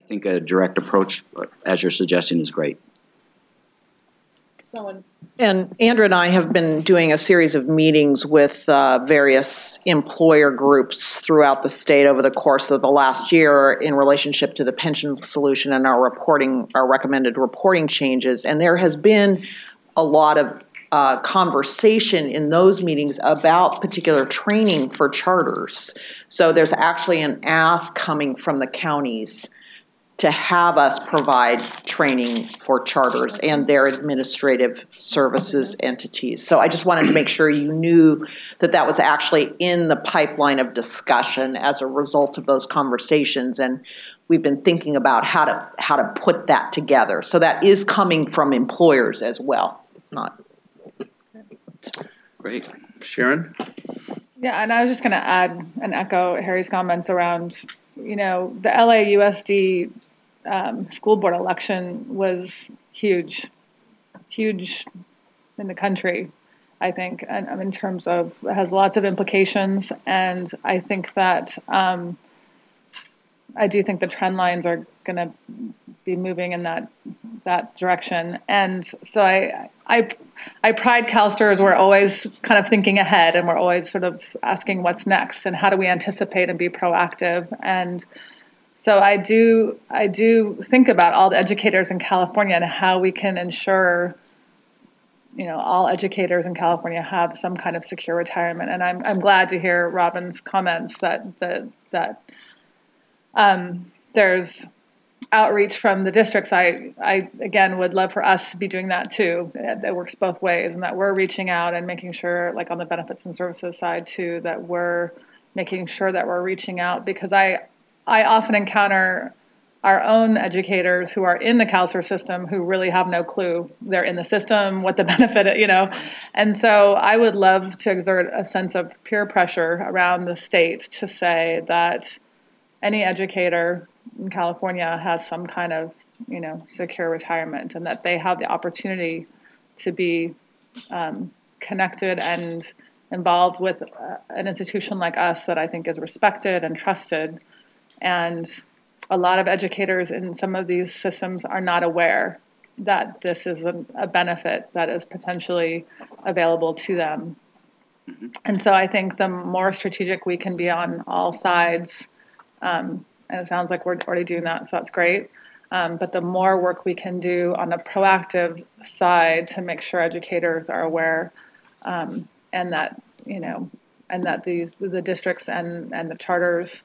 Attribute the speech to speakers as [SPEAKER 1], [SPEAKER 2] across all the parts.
[SPEAKER 1] think a direct approach, as you're suggesting, is great.
[SPEAKER 2] And Andrew and I have been doing a series of meetings with various employer groups throughout the state over the course of the last year in relationship to the pension solution and our recommended reporting changes. And there has been a lot of conversation in those meetings about particular training for charters. So there's actually an ask coming from the counties to have us provide training for charters and their administrative services entities. So I just wanted to make sure you knew that that was actually in the pipeline of discussion as a result of those conversations. And we've been thinking about how to put that together. So that is coming from employers as well. It's not.
[SPEAKER 3] Great. Sharon?
[SPEAKER 4] Yeah, and I was just going to add and echo Harry's comments around, the LAUSD school board election was huge in the country, I think, and in terms of, it has lots of implications, and I think that, I do think the trend lines are going to be moving in that direction. And so I pride CalSTRS, we're always kind of thinking ahead, and we're always sort of asking what's next and how do we anticipate and be proactive. And so I do think about all the educators in California and how we can ensure, all educators in California have some kind of secure retirement. And I'm glad to hear Robin's comments that there's outreach from the districts. I again would love for us to be doing that too. That works both ways, and that we're reaching out and making sure, like on the benefits and services side too, that we're making sure that we're reaching out, because I often encounter our own educators who are in the CalSTRS system who really have no clue they're in the system, what the benefit, And so I would love to exert a sense of peer pressure around the state to say that any educator in California has some kind of, secure retirement, and that they have the opportunity to be connected and involved with an institution like us that I think is respected and trusted. And a lot of educators in some of these systems are not aware that this is a benefit that is potentially available to them. And so I think the more strategic we can be on all sides, and it sounds like we're already doing that, so that's great. But the more work we can do on a proactive side to make sure educators are aware, and that, and that the districts and the charters.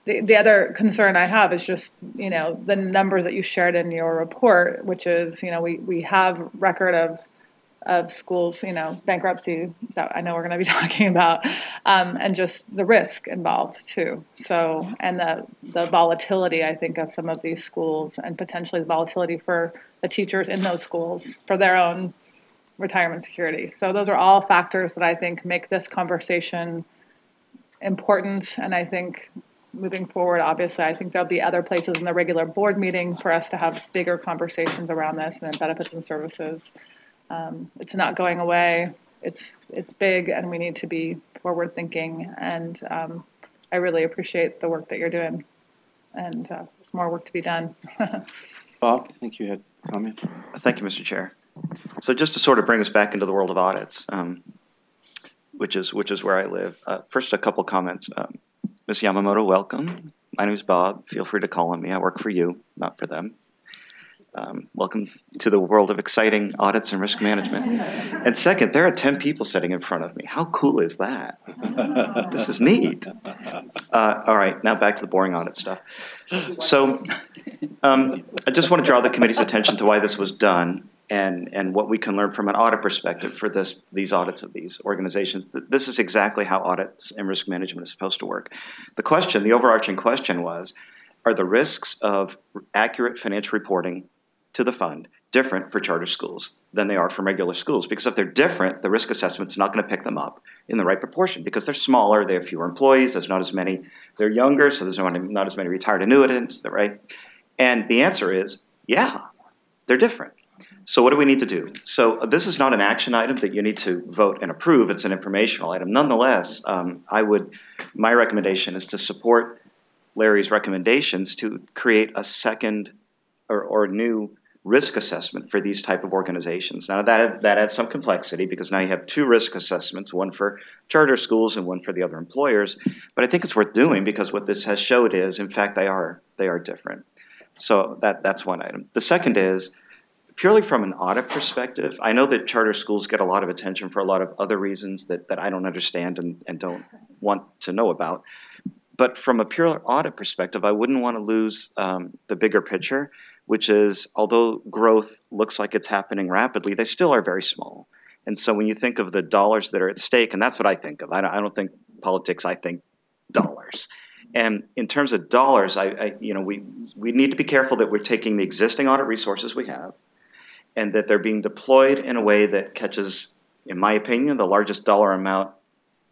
[SPEAKER 4] The other concern I have is just, the numbers that you shared in your report, which is, we have record of schools, bankruptcy that I know we're going to be talking about, and just the risk involved too. So, and the volatility, I think, of some of these schools, and potentially the volatility for the teachers in those schools for their own retirement security. So those are all factors that I think make this conversation important. And I think moving forward, obviously, I think there'll be other places in the regular board meeting for us to have bigger conversations around this and in benefits and services. It's not going away. It's big, and we need to be forward thinking. And I really appreciate the work that you're doing. And there's more work to be done.
[SPEAKER 3] Bob, I think you had a comment.
[SPEAKER 5] Thank you, Mr. Chair. So just to sort of bring us back into the world of audits, which is where I live. First, a couple comments. Ms. Yamamoto, welcome. My name is Bob. Feel free to call on me. I work for you, not for them. Welcome to the world of exciting audits and risk management. And second, there are 10 people sitting in front of me. How cool is that? This is neat. All right, now back to the boring audit stuff. So I just want to draw the committee's attention to why this was done and what we can learn from an audit perspective for these audits of these organizations. This is exactly how audits and risk management is supposed to work. The overarching question was, are the risks of accurate financial reporting to the fund different for charter schools than they are for regular schools? Because if they're different, the risk assessment's not going to pick them up in the right proportion, because they're smaller, they have fewer employees, there's not as many, they're younger, so there's not as many retired annuitants, right? And the answer is, yeah, they're different. So what do we need to do? So this is not an action item that you need to vote and approve. It's an informational item. Nonetheless, my recommendation is to support Larry's recommendations to create a second or new risk assessment for these type of organizations. Now that adds some complexity because now you have two risk assessments, one for charter schools and one for the other employers. But I think it's worth doing because what this has showed is, in fact, they are different. So that's one item. The second is, purely from an audit perspective, I know that charter schools get a lot of attention for a lot of other reasons that I don't understand and don't want to know about. But from a pure audit perspective, I wouldn't want to lose the bigger picture, which is, although growth looks like it's happening rapidly, they still are very small. And so when you think of the dollars that are at stake, and that's what I think of, I don't think politics, I think dollars. And in terms of dollars, we need to be careful that we're taking the existing audit resources we have and that they're being deployed in a way that catches, in my opinion, the largest dollar amount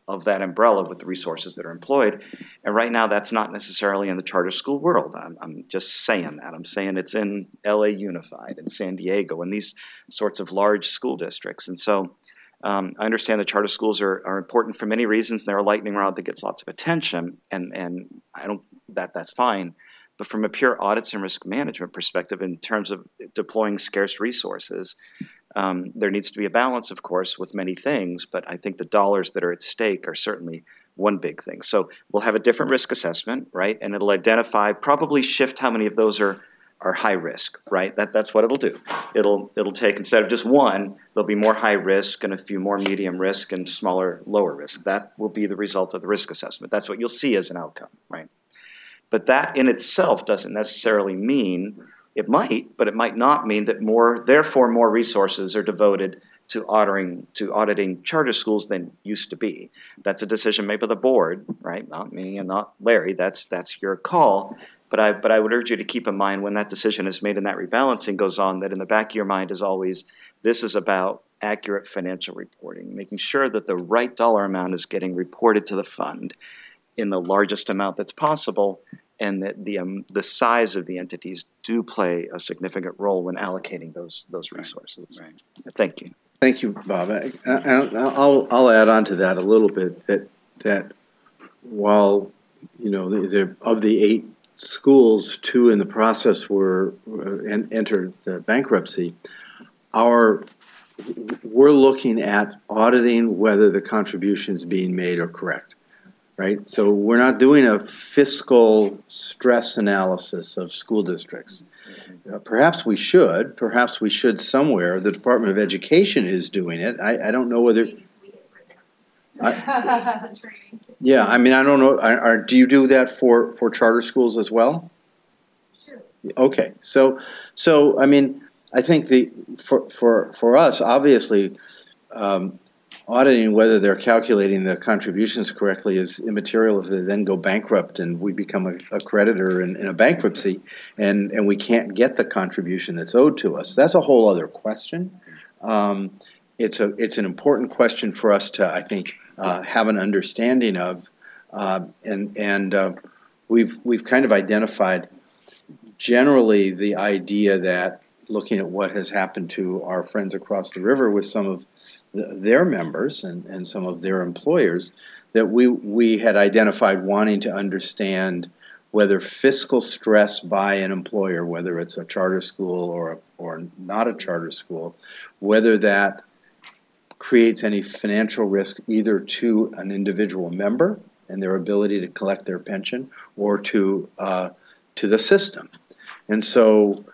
[SPEAKER 5] of that umbrella with the resources that are employed. And right now, that's not necessarily in the charter school world. I'm just saying that. I'm saying it's in LA Unified and San Diego and these sorts of large school districts. And so I understand that charter schools are important for many reasons. They're a lightning rod that gets lots of attention, and that's fine. But from a pure audits and risk management perspective, in terms of deploying scarce resources, there needs to be a balance, of course, with many things. But I think the dollars that are at stake are certainly one big thing. So we'll have a different risk assessment, right? And it'll identify, probably shift how many of those are high risk, right? That's what it'll do. It'll take, instead of just one, there'll be more high risk and a few more medium risk and smaller lower risk. That will be the result of the risk assessment. That's what you'll see as an outcome, right? But that in itself doesn't necessarily mean, it might, but it might not mean that therefore more resources are devoted to auditing charter schools than used to be. That's a decision made by the board, right? Not me and not Larry. That's your call. But I would urge you to keep in mind when that decision is made and that rebalancing goes on, that in the back of your mind is always, this is about accurate financial reporting, making sure that the right dollar amount is getting reported to the fund in the largest amount that's possible, and that the size of the entities do play a significant role when allocating those resources.
[SPEAKER 1] Right.
[SPEAKER 5] Thank you.
[SPEAKER 3] Thank you, Bob. I'll add on to that a little bit, that while, of the 8 schools, 2 in the process were entered bankruptcy, we're looking at auditing whether the contributions being made are correct. Right? So we're not doing a fiscal stress analysis of school districts. Perhaps we should somewhere. The Department of Education is doing it. I don't know whether... Yeah, I mean, I don't know. Do you do that for charter schools as well?
[SPEAKER 6] Sure.
[SPEAKER 3] Okay. So I mean, I think for us, obviously, auditing whether they're calculating the contributions correctly is immaterial if they then go bankrupt and we become a creditor in a bankruptcy and we can't get the contribution that's owed to us. That's a whole other question. It's an important question for us to, I think, have an understanding of, and we've kind of identified generally the idea that looking at what has happened to our friends across the river with some of their members and some of their employers, that we had identified wanting to understand whether fiscal stress by an employer, whether it's a charter school or not a charter school, whether that creates any financial risk either to an individual member and their ability to collect their pension or to the system. And so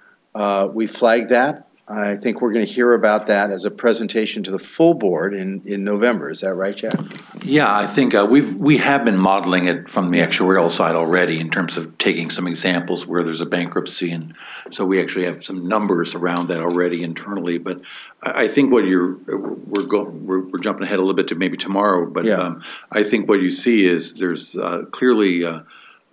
[SPEAKER 3] we flagged that. I think we're going to hear about that as a presentation to the full board in November. Is that right, Jack?
[SPEAKER 7] Yeah, I think we have been modeling it from the actuarial side already in terms of taking some examples where there's a bankruptcy, and so we actually have some numbers around that already internally. But I think what we're jumping ahead a little bit to maybe tomorrow. But yeah. I think what you see is there's clearly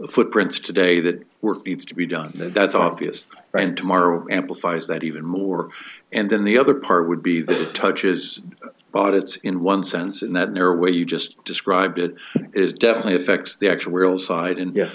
[SPEAKER 7] footprints today that work needs to be done. That's obvious. Right. And tomorrow amplifies that even more. And then the other part would be that it touches audits in one sense, in that narrow way you just described it. It definitely affects the actuarial side. And
[SPEAKER 3] yeah.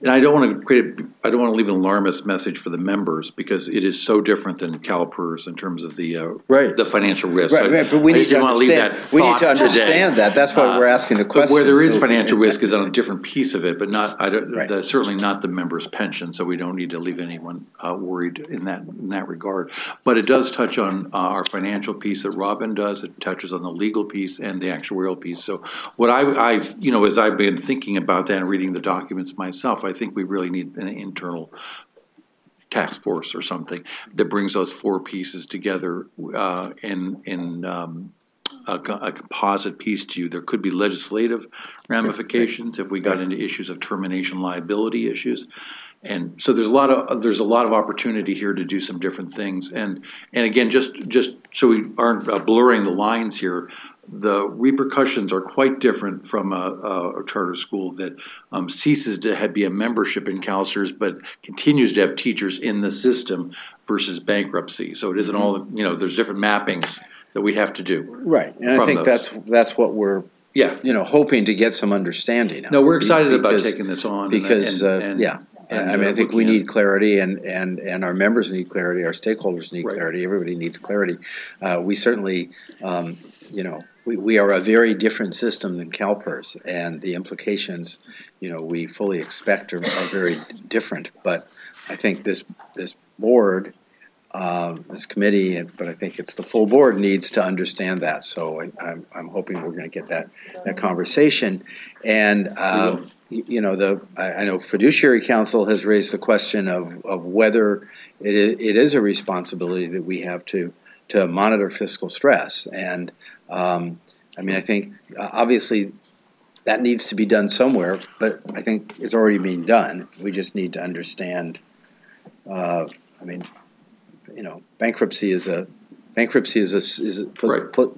[SPEAKER 7] and I don't want to leave an alarmist message for the members because it is so different than CalPERS in terms of the
[SPEAKER 3] Right.
[SPEAKER 7] the financial risk.
[SPEAKER 3] Right, but we need to understand that. That's why we're asking the question.
[SPEAKER 7] But where there is financial risk is on a different piece of it, but
[SPEAKER 3] Right.
[SPEAKER 7] that's certainly not the members' pension. So we don't need to leave anyone worried in that regard. But it does touch on our financial piece that Robin does. It touches on the legal piece and the actuarial piece. So what I as I've been thinking about that and reading the documents myself, I think we really need an internal task force or something that brings those four pieces together in a composite piece to you. There could be legislative ramifications if we got into issues of termination liability issues. And so there's a lot of opportunity here to do some different things. And again, just so we aren't blurring the lines here, the repercussions are quite different from a charter school that ceases to be a membership in CalSTRS, but continues to have teachers in the system versus bankruptcy. So it isn't all, there's different mappings that we have to do.
[SPEAKER 3] Right, and I think that's what we're hoping to get some understanding of.
[SPEAKER 7] No, we're excited about taking this on
[SPEAKER 3] because I think we need clarity, and our members need clarity, our stakeholders need clarity, everybody needs clarity. We certainly, we are a very different system than CalPERS, and the implications, we fully expect are very different. But I think this board, this committee, but I think it's the full board needs to understand that. So I'm hoping we're going to get that conversation. And I know Fiduciary Council has raised the question of whether it is a responsibility that we have to monitor fiscal stress. And I think obviously that needs to be done somewhere, but I think it's already being done. We just need to understand. Bankruptcy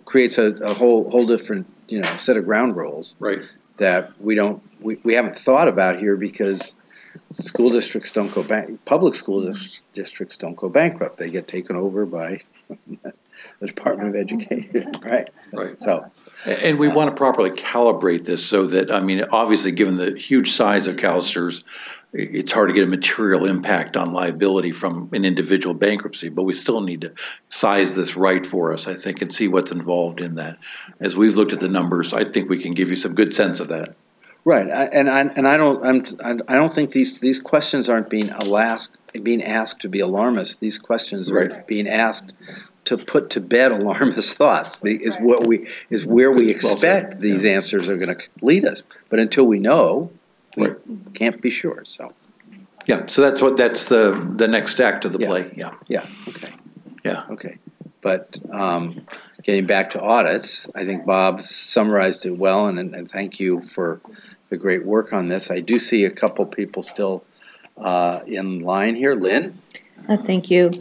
[SPEAKER 3] creates a whole different set of ground rules that we haven't thought about here because school districts don't go back. Public school districts don't go bankrupt. They get taken over by the Department of Education, right? So,
[SPEAKER 7] and we want to properly calibrate this so that, obviously, given the huge size of CalSTRS, it's hard to get a material impact on liability from an individual bankruptcy, but we still need to size this right for us, I think, and see what's involved in that. As we've looked at the numbers, I think we can give you some good sense of that.
[SPEAKER 3] Right, I don't think these questions aren't being asked to be alarmist. These questions are being asked to put to bed alarmist thoughts. Is where we expect these answers are going to lead us. But until we know, we can't be sure. So
[SPEAKER 7] so that's the next act of the play. Okay.
[SPEAKER 3] But getting back to audits, I think Bob summarized it well, and thank you for the great work on this. I do see a couple people still in line here. Lynn?
[SPEAKER 6] Thank you.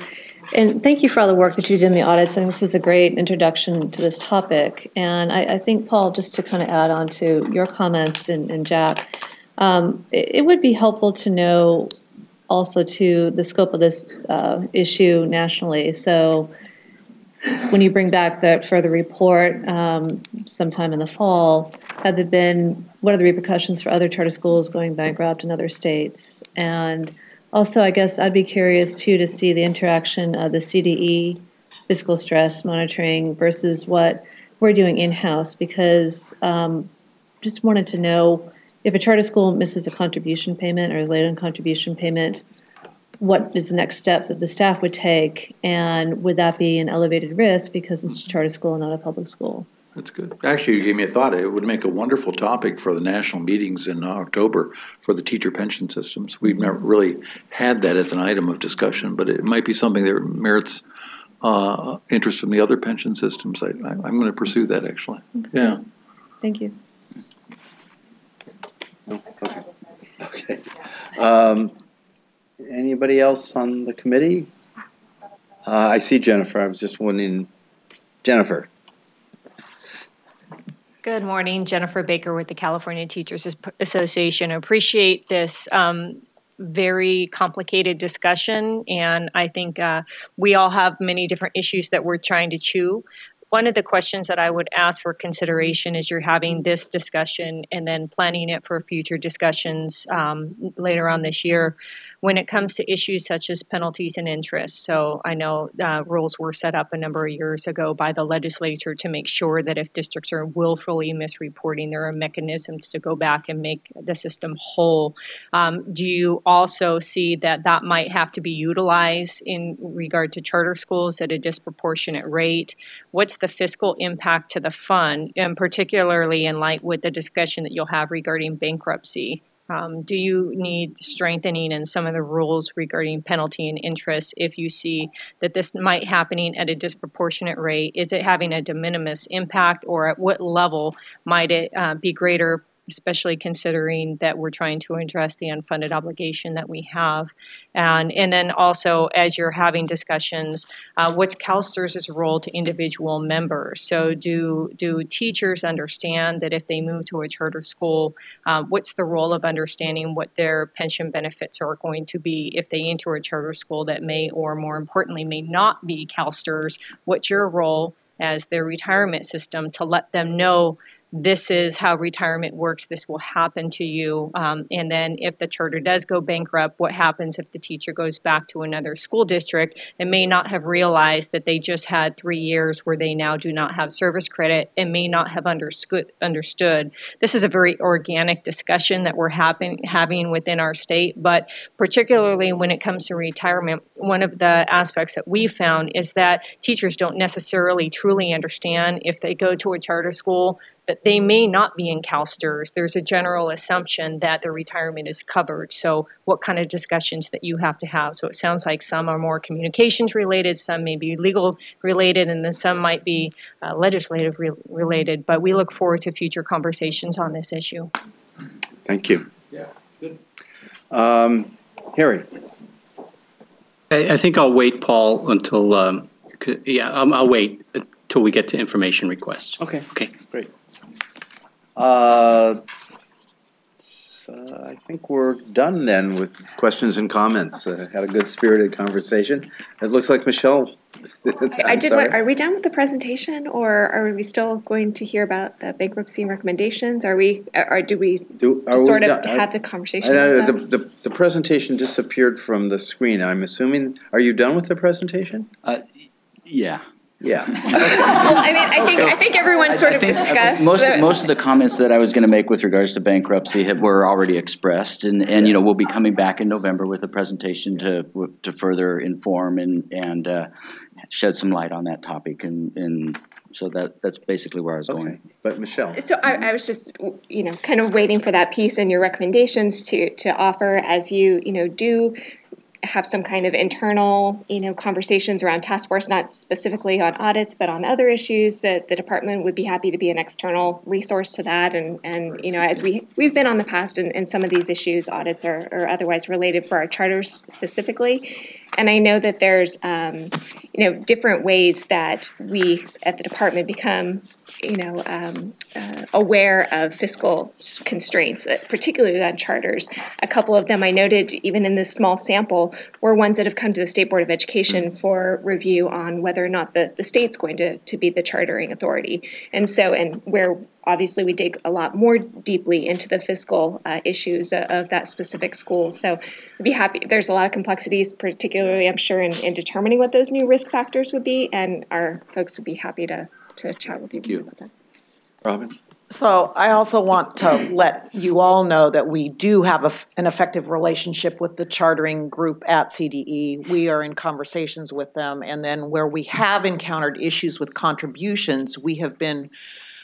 [SPEAKER 6] And thank you for all the work that you did in the audits. I think this is a great introduction to this topic. And I think, Paul, just to kind of add on to your comments and Jack, it would be helpful to know also to the scope of this issue nationally. So when you bring back that further report sometime in the fall, what are the repercussions for other charter schools going bankrupt in other states? And also, I guess I'd be curious, too, to see the interaction of the CDE, fiscal stress monitoring, versus what we're doing in-house, because just wanted to know if a charter school misses a contribution payment or is late on contribution payment, what is the next step that the staff would take, and would that be an elevated risk because it's a charter school and not a public school?
[SPEAKER 7] That's good. Actually, you gave me a thought. It would make a wonderful topic for the national meetings in October for the teacher pension systems. We've never really had that as an item of discussion, but it might be something that merits interest from the other pension systems. I'm going to pursue that, actually.
[SPEAKER 6] Okay.
[SPEAKER 7] Yeah.
[SPEAKER 6] Thank you.
[SPEAKER 3] Okay. Anybody else on the committee? I see Jennifer. I was just wondering. Jennifer.
[SPEAKER 8] Good morning, Jennifer Baker with the California Teachers Association. I appreciate this very complicated discussion, and I think we all have many different issues that we're trying to chew. One of the questions that I would ask for consideration as you're having this discussion and then planning it for future discussions later on this year, when it comes to issues such as penalties and interest. So I know rules were set up a number of years ago by the legislature to make sure that if districts are willfully misreporting, there are mechanisms to go back and make the system whole. Do you also see that that might have to be utilized in regard to charter schools at a disproportionate rate? What's the fiscal impact to the fund, and particularly in light with the discussion that you'll have regarding bankruptcy? Do you need strengthening in some of the rules regarding penalty and interest if you see that this might happening at a disproportionate rate? Is it having a de minimis impact, or at what level might it be greater, especially considering that we're trying to address the unfunded obligation that we have? And then also, as you're having discussions, what's CalSTRS' role to individual members? So do teachers understand that if they move to a charter school, what's the role of understanding what their pension benefits are going to be if they enter a charter school that may, or more importantly, may not be CalSTRS? What's your role as their retirement system to let them know this is how retirement works, this will happen to you. And then if the charter does go bankrupt, what happens if the teacher goes back to another school district and may not have realized that they just had 3 years where they now do not have service credit and may not have understood. This is a very organic discussion that we're having within our state, but particularly when it comes to retirement, one of the aspects that we found is that teachers don't necessarily truly understand if they go to a charter school that they may not be in CalSTRS. There's a general assumption that their retirement is covered. So what kind of discussions that you have to have? So it sounds like some are more communications related, some may be legal related, and then some might be legislative related. But we look forward to future conversations on this issue.
[SPEAKER 3] Thank you.
[SPEAKER 7] Yeah, good.
[SPEAKER 3] Harry.
[SPEAKER 9] I think I'll wait, Paul, until, I'll wait until we get to information requests.
[SPEAKER 3] Okay.
[SPEAKER 9] Okay.
[SPEAKER 3] Great. So I think we're done then with questions and comments. Had a good spirited conversation. It looks like Michelle.
[SPEAKER 10] I did. Are we done with the presentation, or are we still going to hear about the bankruptcy recommendations? Are we, or do we sort of have the conversation?
[SPEAKER 3] The presentation disappeared from the screen. I'm assuming. Are you done with the presentation?
[SPEAKER 1] Yeah.
[SPEAKER 3] Yeah.
[SPEAKER 10] Well, I mean, I think everyone sort of discussed.
[SPEAKER 1] Most of the comments that I was going to make with regards to bankruptcy were already expressed, and you know, we'll be coming back in November with a presentation to further inform and shed some light on that topic, and so that's basically where I was going.
[SPEAKER 3] But Michelle.
[SPEAKER 10] So I was just, kind of waiting for that piece and your recommendations to offer as you do have some kind of internal, conversations around task force, not specifically on audits, but on other issues, that the department would be happy to be an external resource to that. And as we've been on the past in some of these issues, audits or otherwise related for our charters specifically. And I know that there's, different ways that we at the department become, aware of fiscal constraints, particularly on charters. A couple of them I noted, even in this small sample, were ones that have come to the State Board of Education for review on whether or not the state's going to be the chartering authority. And where obviously we dig a lot more deeply into the fiscal issues of that specific school. So I'd be happy. There's a lot of complexities, particularly I'm sure in determining what those new risk factors would be, and our folks would be happy to chat with you about that.
[SPEAKER 3] Robin?
[SPEAKER 2] So I also want to let you all know that we do have an effective relationship with the chartering group at CDE. We are in conversations with them, and then where we have encountered issues with contributions, we have been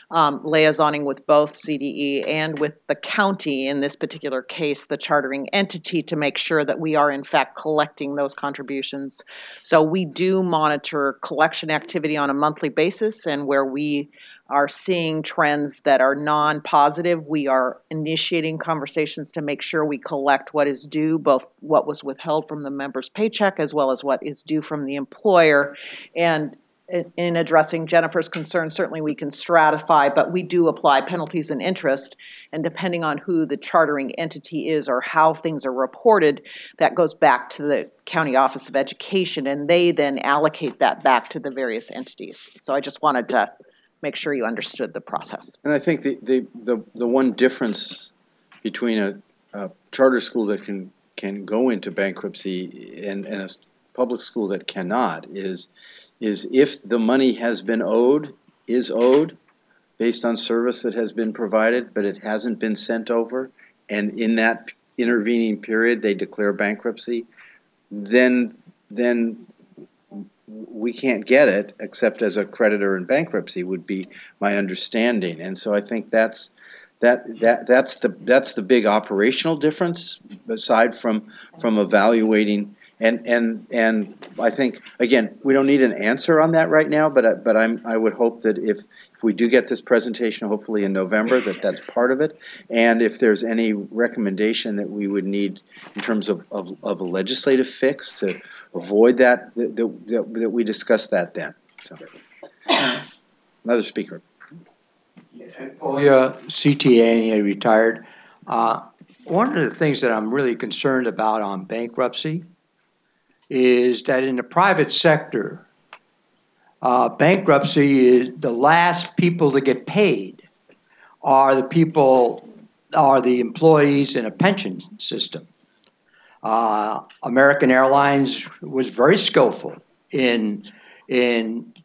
[SPEAKER 2] liaisoning with both CDE and with the county, in this particular case, the chartering entity, to make sure that we are in fact collecting those contributions. So we do monitor collection activity on a monthly basis, and where we are seeing trends that are non-positive, we are initiating conversations to make sure we collect what is due, both what was withheld from the member's paycheck as well as what is due from the employer. And in addressing Jennifer's concern, certainly we can stratify, but we do apply penalties and interest. And depending on who the chartering entity is or how things are reported, that goes back to the County Office of Education, and they then allocate that back to the various entities. So I just wanted to make sure you understood the process.
[SPEAKER 3] And I think the one difference between a charter school that can go into bankruptcy and a public school that cannot is if the money has been owed based on service that has been provided, but it hasn't been sent over, and in that intervening period they declare bankruptcy, then we can't get it except as a creditor in bankruptcy would be my understanding. And so I think that's the big operational difference aside from evaluating. And I think, again, we don't need an answer on that right now, but I would hope that if we do get this presentation, hopefully in November, that's part of it. And if there's any recommendation that we would need in terms of a legislative fix to avoid that we discuss that then. So, another speaker.
[SPEAKER 11] CTA, retired. One of the things that I'm really concerned about on bankruptcy is that in the private sector, bankruptcy is the last people to get paid are the employees in a pension system. American Airlines was very skillful in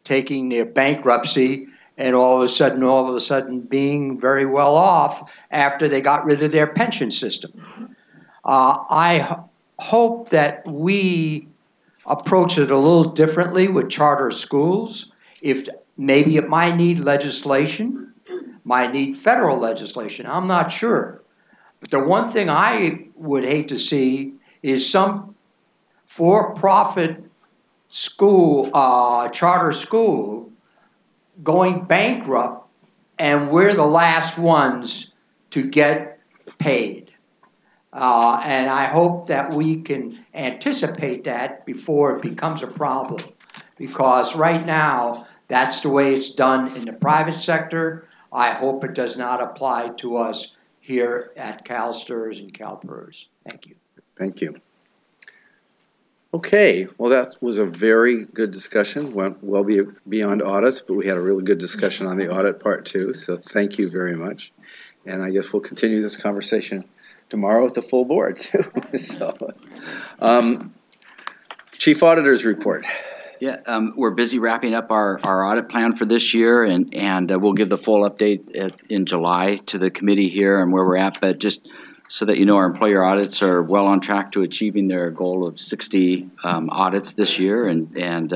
[SPEAKER 11] taking their bankruptcy and all of a sudden being very well off after they got rid of their pension system. I hope that we approach it a little differently with charter schools. If maybe it might need legislation, might need federal legislation, I'm not sure. But the one thing I would hate to see is some for-profit school, charter school, going bankrupt, and we're the last ones to get paid. And I hope that we can anticipate that before it becomes a problem. Because right now, that's the way it's done in the private sector. I hope it does not apply to us here at CalSTRS and CalPERS. Thank you.
[SPEAKER 3] Thank you. Okay, well, that was a very good discussion, went well beyond audits, but we had a really good discussion on the audit part too, so thank you very much. And I guess we'll continue this conversation tomorrow with the full board too. So, Chief Auditor's report.
[SPEAKER 1] Yeah, we're busy wrapping up our audit plan for this year, and we'll give the full update in July to the committee here and where we're at, but just so that you know, our employer audits are well on track to achieving their goal of 60 audits this year, and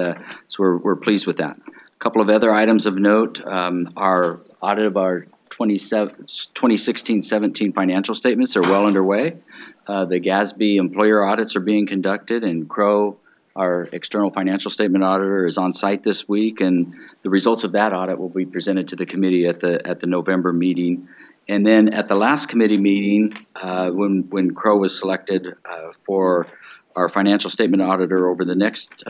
[SPEAKER 1] so we're pleased with that. A couple of other items of note, our audit of our 2016-17 financial statements are well underway. The GASB employer audits are being conducted, and Crow, our external financial statement auditor, is on site this week, and the results of that audit will be presented to the committee at the November meeting. And then at the last committee meeting, when Crow was selected for our financial statement auditor over the next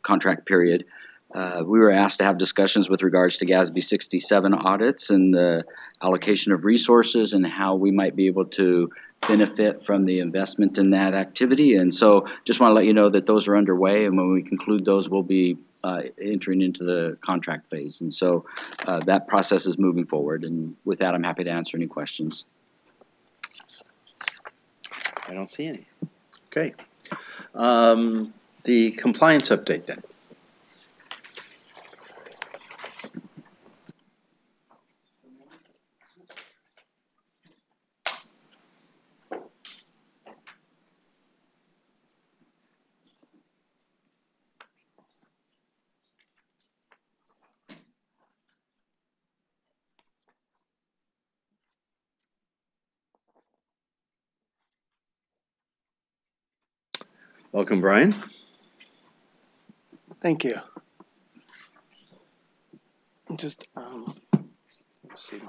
[SPEAKER 1] contract period, we were asked to have discussions with regards to GASB 67 audits and the allocation of resources and how we might be able to benefit from the investment in that activity. And so just want to let you know that those are underway, and when we conclude those, we'll be entering into the contract phase. And so that process is moving forward. And with that, I'm happy to answer any questions.
[SPEAKER 3] I don't see any. Okay. The compliance update then. Welcome, Brian.
[SPEAKER 12] Thank you. Just let's see.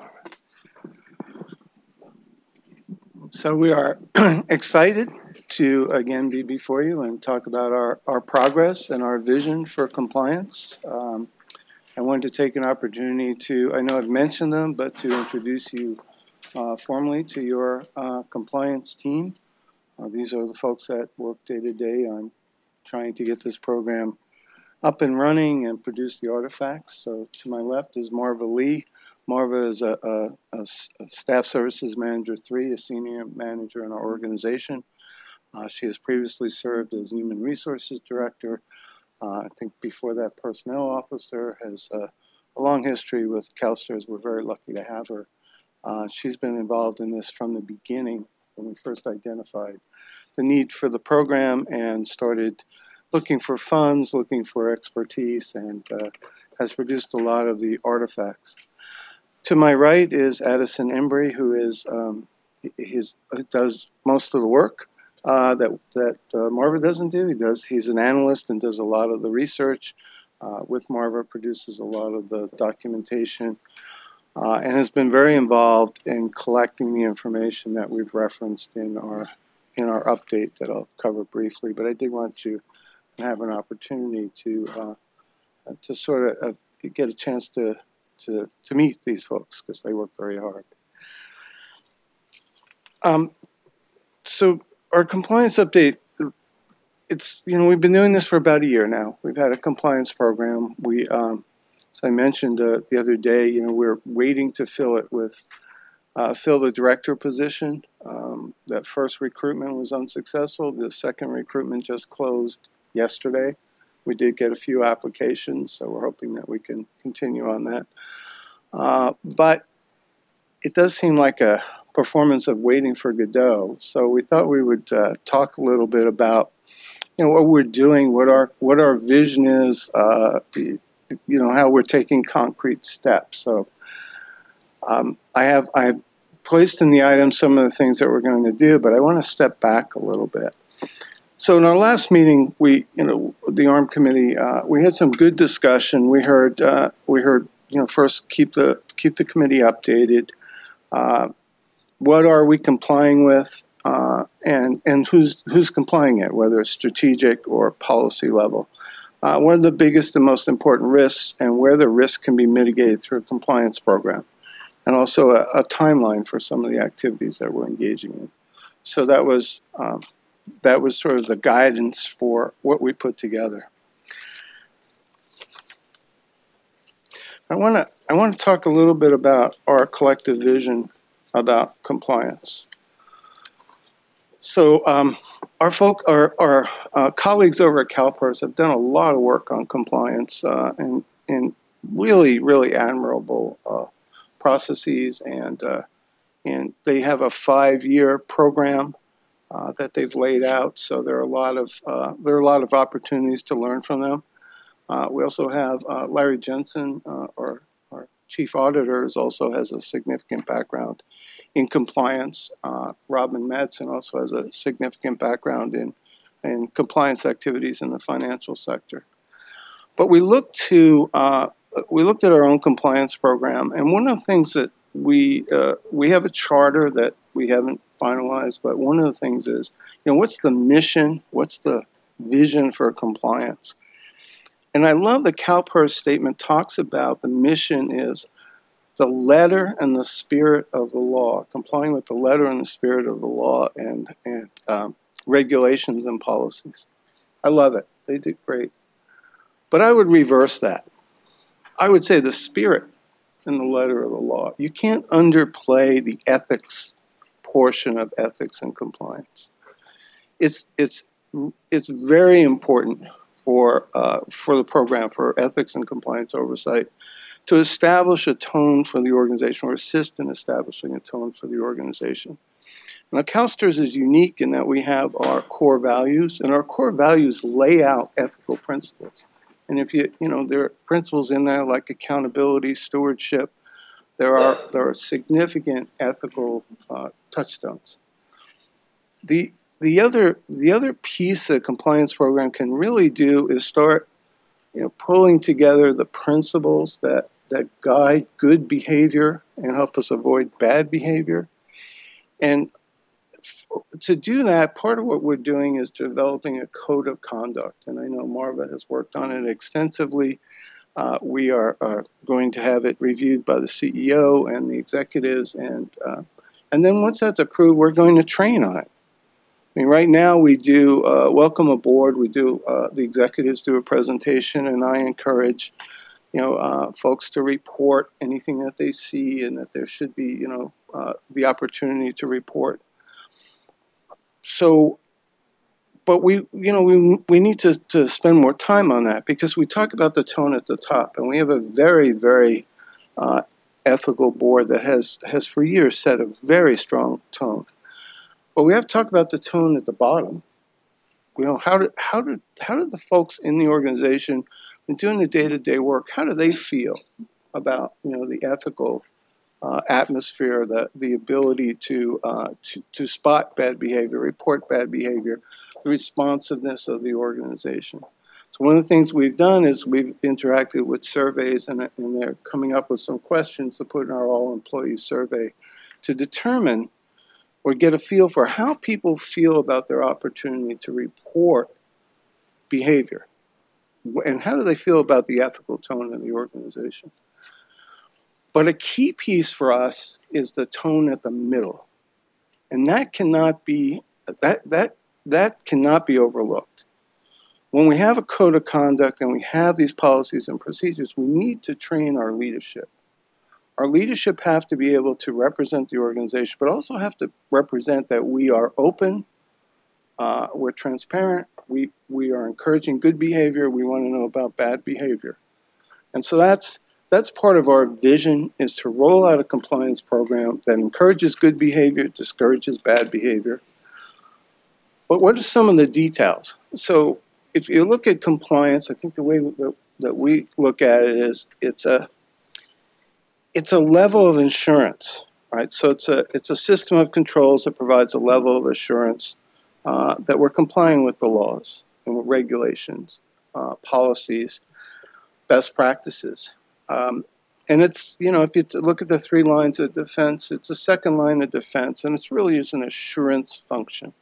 [SPEAKER 12] So we are excited to again be before you and talk about our progress and our vision for compliance. I wanted to take an opportunity to, I know I've mentioned them, but to introduce you formally to your compliance team. These are the folks that work day to day on trying to get this program up and running and produce the artifacts. So to my left is Marva Lee. Marva is a Staff Services Manager 3, a senior manager in our organization. She has previously served as Human Resources Director. I think before that, Personnel Officer, has a long history with CalSTRS. We're very lucky to have her. She's been involved in this from the beginning when we first identified the need for the program and started looking for funds, looking for expertise, and has produced a lot of the artifacts. To my right is Addison Embry, who is does most of the work that Marva doesn't do. He's an analyst and does a lot of the research. With Marva, produces a lot of the documentation, and has been very involved in collecting the information that we've referenced in our update that I'll cover briefly. But I did want you to have an opportunity to sort of get a chance to meet these folks because they work very hard. So our compliance update, it's, we've been doing this for about a year now. We've had a compliance program. We, as I mentioned the other day, we're waiting to fill it with, fill the director position. That first recruitment was unsuccessful. The second recruitment just closed yesterday. We did get a few applications, so we're hoping that we can continue on that. But it does seem like a performance of waiting for Godot. So we thought we would talk a little bit about, what we're doing, what our vision is, how we're taking concrete steps. So I have placed in the item some of the things that we're going to do, but I want to step back a little bit. So in our last meeting, the ARM committee, we had some good discussion. We heard, first keep the committee updated. What are we complying with, and who's complying it, whether it's strategic or policy level. One of the biggest and most important risks, and where the risk can be mitigated through a compliance program, and also a timeline for some of the activities that we're engaging in. So that was sort of the guidance for what we put together. I want to talk a little bit about our collective vision about compliance. So our colleagues over at CalPERS have done a lot of work on compliance and really, really admirable processes, and they have a 5-year program that they've laid out. So there are a lot of opportunities to learn from them. We also have Larry Jensen, our chief auditor, also has a significant background in compliance. Robin Madsen also has a significant background in compliance activities in the financial sector. But we looked at our own compliance program, and one of the things that we have a charter that we haven't finalized, but one of the things is, what's the mission? What's the vision for compliance? And I love the CalPERS statement talks about the mission is the letter and the spirit of the law, complying with the letter and the spirit of the law and regulations and policies. I love it. They did great. But I would reverse that. I would say the spirit and the letter of the law. You can't underplay the ethics portion of ethics and compliance. It's very important for the program for ethics and compliance oversight to establish a tone for the organization, or assist in establishing a tone for the organization. Now, CalSTRS is unique in that we have our core values, and our core values lay out ethical principles. And if there are principles in there like accountability, stewardship. There are significant ethical touchstones. The other piece a compliance program can really do is start, pulling together the principles that guide good behavior and help us avoid bad behavior. And to do that, part of what we're doing is developing a code of conduct. And I know Marva has worked on it extensively. We are going to have it reviewed by the CEO and the executives, and then once that's approved, we're going to train on it. I mean, right now we do welcome aboard. We do the executives do a presentation, and I encourage folks to report anything that they see, and that there should be the opportunity to report. So, but we need to spend more time on that, because we talk about the tone at the top, and we have a very, very ethical board that has for years set a very strong tone. But we have to talk about the tone at the bottom. How do the folks in the organization and doing the day-to-day work, how do they feel about the ethical atmosphere, the ability to spot bad behavior, report bad behavior, the responsiveness of the organization. So one of the things we've done is we've interacted with surveys, and they're coming up with some questions to put in our all-employee survey to determine or get a feel for how people feel about their opportunity to report behavior. And how do they feel about the ethical tone of the organization? But a key piece for us is the tone at the middle. And that cannot be overlooked. When we have a code of conduct and we have these policies and procedures, we need to train our leadership. Our leadership have to be able to represent the organization, but also have to represent that we are open, we're transparent, we are encouraging good behavior, we want to know about bad behavior. And so that's part of our vision, is to roll out a compliance program that encourages good behavior, discourages bad behavior. But what are some of the details? So if you look at compliance, I think the way that we look at it is it's a level of insurance, right? So it's a system of controls that provides a level of assurance that we're complying with the laws and regulations, policies, best practices. And it's, if you look at the 3 lines of defense, it's a second line of defense, and it's really is an assurance function.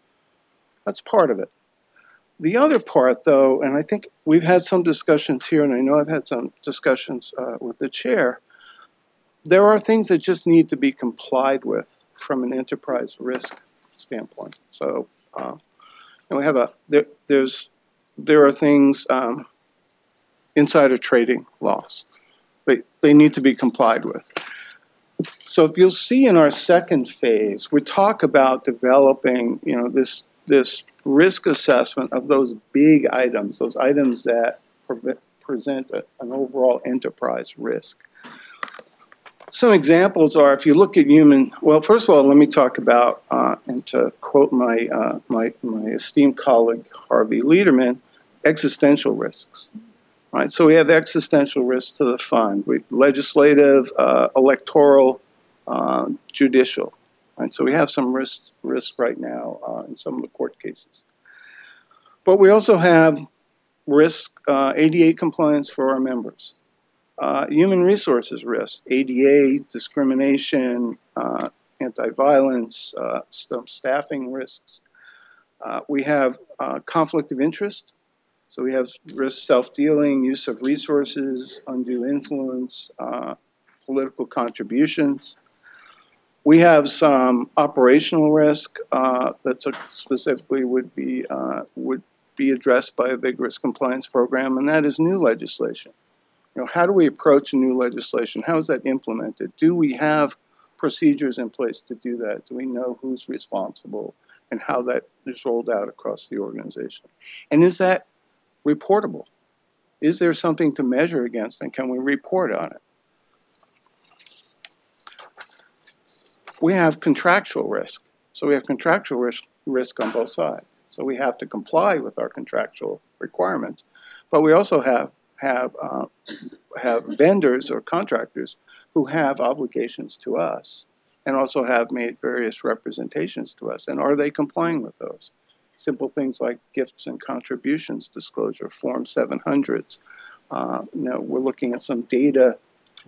[SPEAKER 12] That's part of it. The other part, though, and I think we've had some discussions here, and I know I've had some discussions with the chair, there are things that just need to be complied with from an enterprise risk standpoint. So, we have there are things, insider trading laws. They need to be complied with. So if you'll see in our second phase, we talk about developing, this risk assessment of those big items, those items that present an overall enterprise risk. Some examples are, if you look at well, first of all, let me talk about, and to quote my esteemed colleague, Harvey Lederman, existential risks. Right, so we have existential risks to the fund, legislative, electoral, judicial. Right, so we have some risk right now in some of the court cases. But we also have risk, ADA compliance for our members. Human resources risk, ADA, discrimination, anti-violence, some staffing risks. We have conflict of interest. So we have risk self-dealing, use of resources, undue influence, political contributions. We have some operational risk that specifically would be addressed by a vigorous compliance program, and that is new legislation. How do we approach new legislation? How is that implemented? Do we have procedures in place to do that? Do we know who's responsible and how that is rolled out across the organization? And is that reportable? Is there something to measure against, and can we report on it? We have contractual risk. So we have contractual risk on both sides. So we have to comply with our contractual requirements, but we also have vendors or contractors who have obligations to us and also have made various representations to us. And are they complying with those? Simple things like gifts and contributions disclosure, Form 700s. We're looking at some data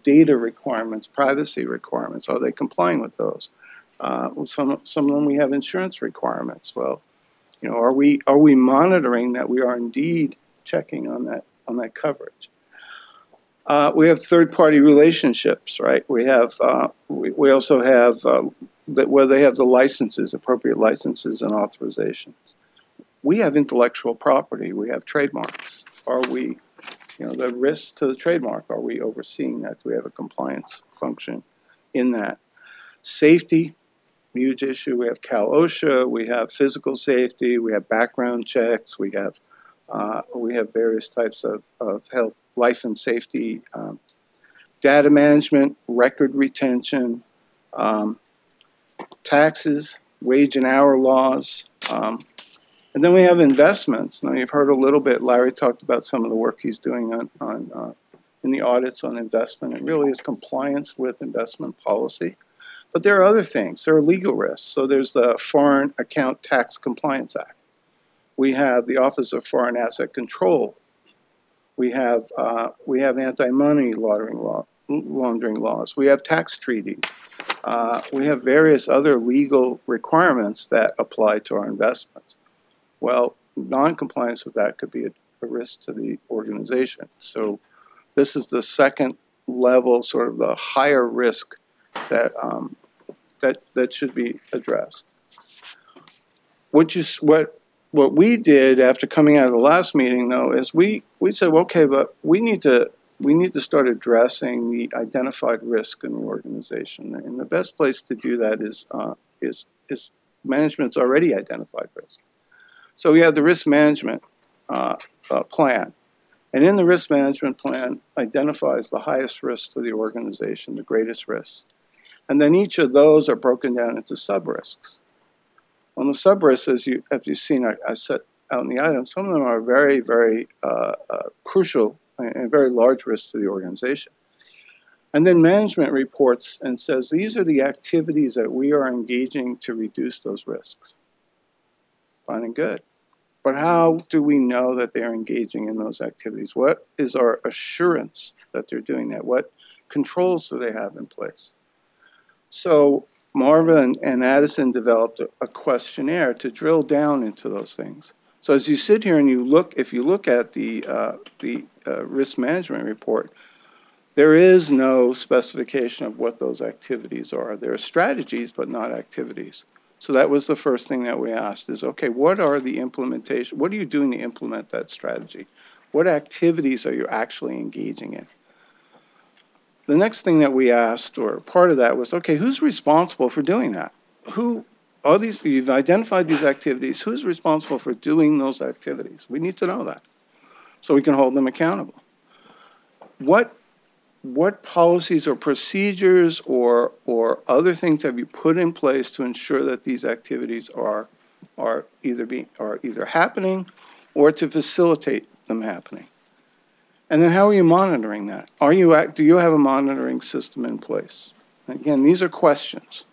[SPEAKER 12] requirements, privacy requirements. Are they complying with those? Some of them we have insurance requirements. Well, are we monitoring that we are indeed checking on that coverage? We have third-party relationships, right? We also have where they have the licenses, appropriate licenses and authorizations. We have intellectual property. We have trademarks. Are we, the risk to the trademark, are we overseeing that? Do we have a compliance function in that? Safety, huge issue. We have Cal OSHA. We have physical safety. We have background checks. We have various types of health, life and safety, data management, record retention, taxes, wage and hour laws. And then we have investments. Now, you've heard a little bit, Larry talked about some of the work he's doing in the audits on investment. It really is compliance with investment policy. But there are other things. There are legal risks. So there's the Foreign Account Tax Compliance Act. We have the Office of Foreign Asset Control. We have anti-money laundering laws. We have tax treaties. We have various other legal requirements that apply to our investments. Well, non-compliance with that could be a risk to the organization. So this is the second level, sort of the higher risk that should be addressed. What we did after coming out of the last meeting, though, is we said, well, okay, but we need to start addressing the identified risk in the organization, and the best place to do that is management's already identified risk. So we have the risk management plan, and in the risk management plan identifies the highest risk to the organization, the greatest risks, and then each of those are broken down into sub-risks. On the sub-risks, as you've seen, I set out in the items, some of them are very, very crucial and very large risks to the organization. And then management reports and says, these are the activities that we are engaging to reduce those risks. Fine and good. But how do we know that they're engaging in those activities? What is our assurance that they're doing that? What controls do they have in place? So Marva and Addison developed a questionnaire to drill down into those things. So as you sit here and if you look at the risk management report, there is no specification of what those activities are. There are strategies, but not activities. So that was the first thing that we asked is, okay, what are the implementation? What are you doing to implement that strategy? What activities are you actually engaging in? The next thing that we asked, or part of that was, okay, who's responsible for doing that? You've identified these activities, who's responsible for doing those activities? We need to know that so we can hold them accountable. What policies or procedures or other things have you put in place to ensure that these activities are either happening or to facilitate them happening? And then how are you monitoring that? Do you have a monitoring system in place? Again, these are questions.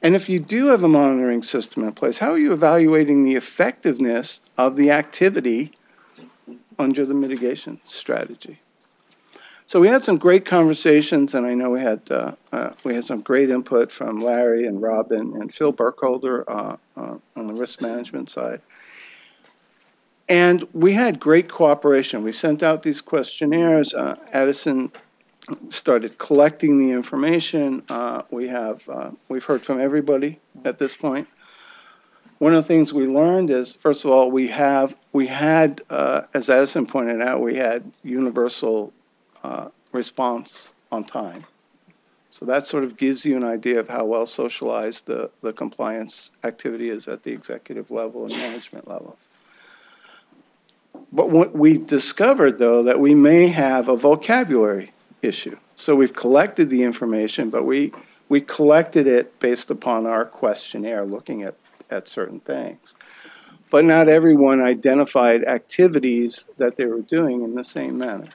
[SPEAKER 12] And if you do have a monitoring system in place, how are you evaluating the effectiveness of the activity under the mitigation strategy? So we had some great conversations, and I know we had some great input from Larry and Robin and Phil Burkholder on the risk management side. And we had great cooperation. We sent out these questionnaires. Addison started collecting the information. We've heard from everybody at this point. One of the things we learned is, first of all, we had, as Addison pointed out, we had universal response on time. So that sort of gives you an idea of how well socialized the compliance activity is at the executive level and management level. But what we discovered, though, that we may have a vocabulary issue. So we've collected the information, but we collected it based upon our questionnaire, looking at certain things. But not everyone identified activities that they were doing in the same manner.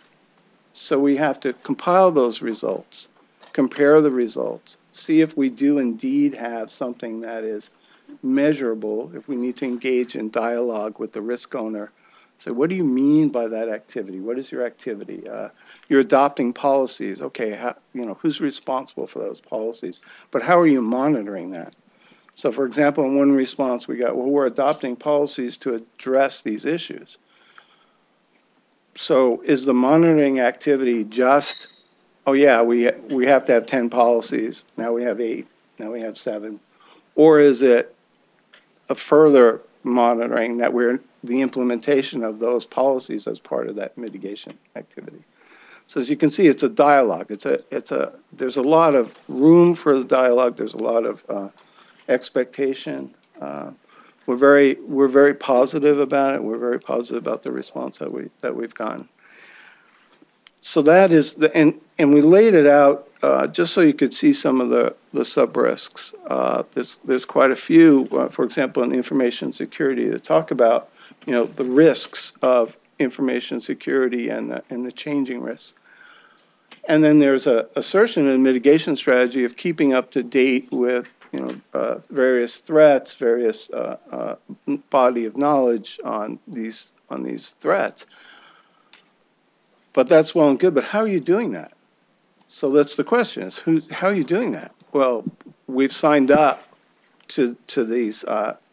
[SPEAKER 12] So we have to compile those results, compare the results, see if we do indeed have something that is measurable, if we need to engage in dialogue with the risk owner. So what do you mean by that activity? What is your activity? You're adopting policies. Okay, who's responsible for those policies? But how are you monitoring that? So for example, in one response we got, well, we're adopting policies to address these issues. So is the monitoring activity just, oh yeah, we have to have 10 policies, now we have 8, now we have 7? Or is it a further monitoring that the implementation of those policies as part of that mitigation activity? So as you can see, it's a dialogue. There's a lot of room for the dialogue. There's a lot of expectation. We're very positive about it. We're very positive about the response that we've gotten. So that is and we laid it out just so you could see some of the sub risks. There's quite a few. For example, in information security, to talk about the risks of information security and the changing risks. And then there's a assertion and mitigation strategy of keeping up to date with various threats, various body of knowledge on these threats. But that's well and good. But how are you doing that? So that's the question: is how are you doing that? Well, we've signed up to these.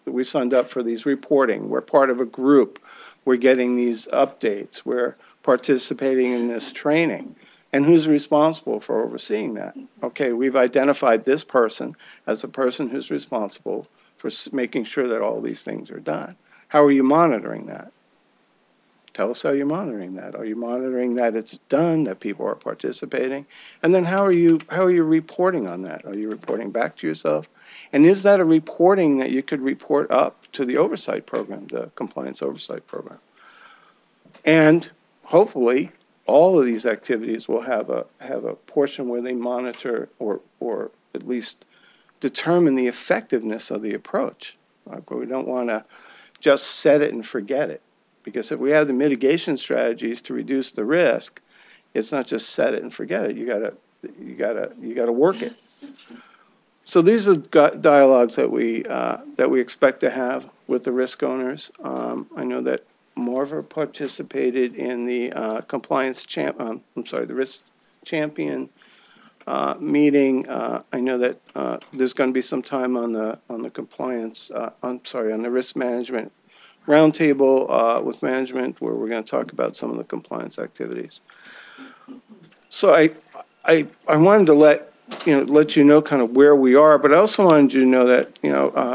[SPEAKER 12] We've signed up for these reporting. We're part of a group. We're getting these updates. We're participating in this training. And who's responsible for overseeing that? Okay, we've identified this person as the person who's responsible for making sure that all these things are done. How are you monitoring that? Tell us how you're monitoring that. Are you monitoring that it's done, that people are participating? And then how are you reporting on that? Are you reporting back to yourself? And is that a reporting that you could report up to the oversight program, the compliance oversight program? And hopefully, all of these activities will have a portion where they monitor or at least determine the effectiveness of the approach. We don't want to just set it and forget it, because if we have the mitigation strategies to reduce the risk, it's not just set it and forget it. You gotta work it. So these are dialogues that we expect to have with the risk owners. I know that Marva participated in the the risk champion meeting. I know that there's going to be some time on the compliance. On the risk management roundtable with management, where we're going to talk about some of the compliance activities. So I wanted to let you know kind of where we are, but I also wanted you to know that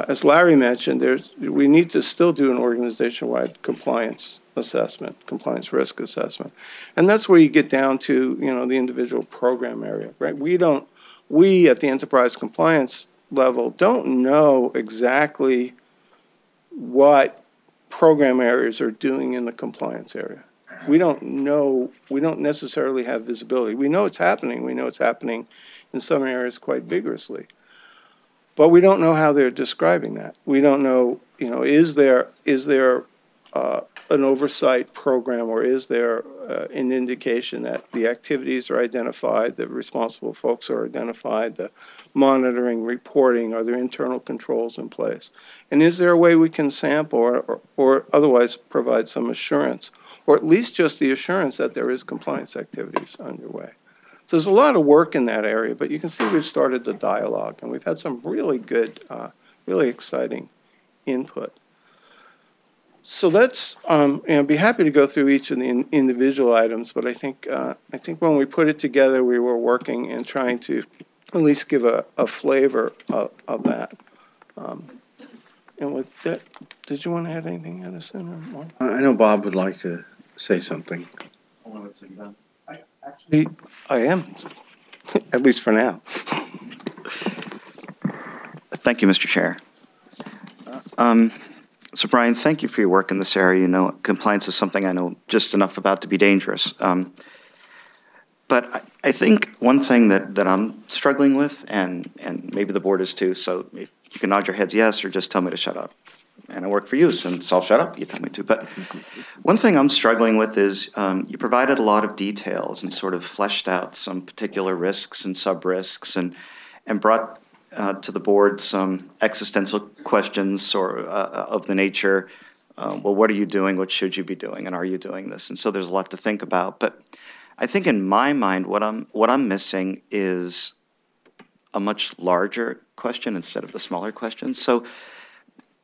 [SPEAKER 12] as Larry mentioned, we need to still do an organization-wide compliance assessment, compliance risk assessment, and that's where you get down to the individual program area, right? We at the enterprise compliance level don't know exactly what program areas are doing in the compliance area. We don't know. We don't necessarily have visibility. We know it's happening. We know it's happening in some areas quite vigorously, but we don't know how they're describing that. We don't know, is there an oversight program, or is there an indication that the activities are identified, the responsible folks are identified, the monitoring, reporting, are there internal controls in place? And is there a way we can sample or otherwise provide some assurance, or at least just the assurance that there is compliance activities underway? So there's a lot of work in that area, but you can see we've started the dialogue, and we've had some really good, really exciting input. So that's, I'd be happy to go through each of the individual items, but I think when we put it together, we were working and trying to at least give a flavor of that. And with that, did you want to add anything, Edison?
[SPEAKER 3] I know Bob would like to say something.
[SPEAKER 12] Actually, I am, at least for now.
[SPEAKER 5] Thank you, Mr. Chair. So Brian, thank you for your work in this area. Compliance is something I know just enough about to be dangerous. But I think one thing that I'm struggling with, and maybe the board is too, so if you can nod your heads yes or just tell me to shut up. And I work for you, so I'll shut up, you tell me to. But one thing I'm struggling with is you provided a lot of details and sort of fleshed out some particular risks and sub-risks and brought to the board some existential questions of the nature, well, what are you doing, what should you be doing, and are you doing this? And so there's a lot to think about. But I think in my mind, what I'm missing is a much larger question instead of the smaller questions. So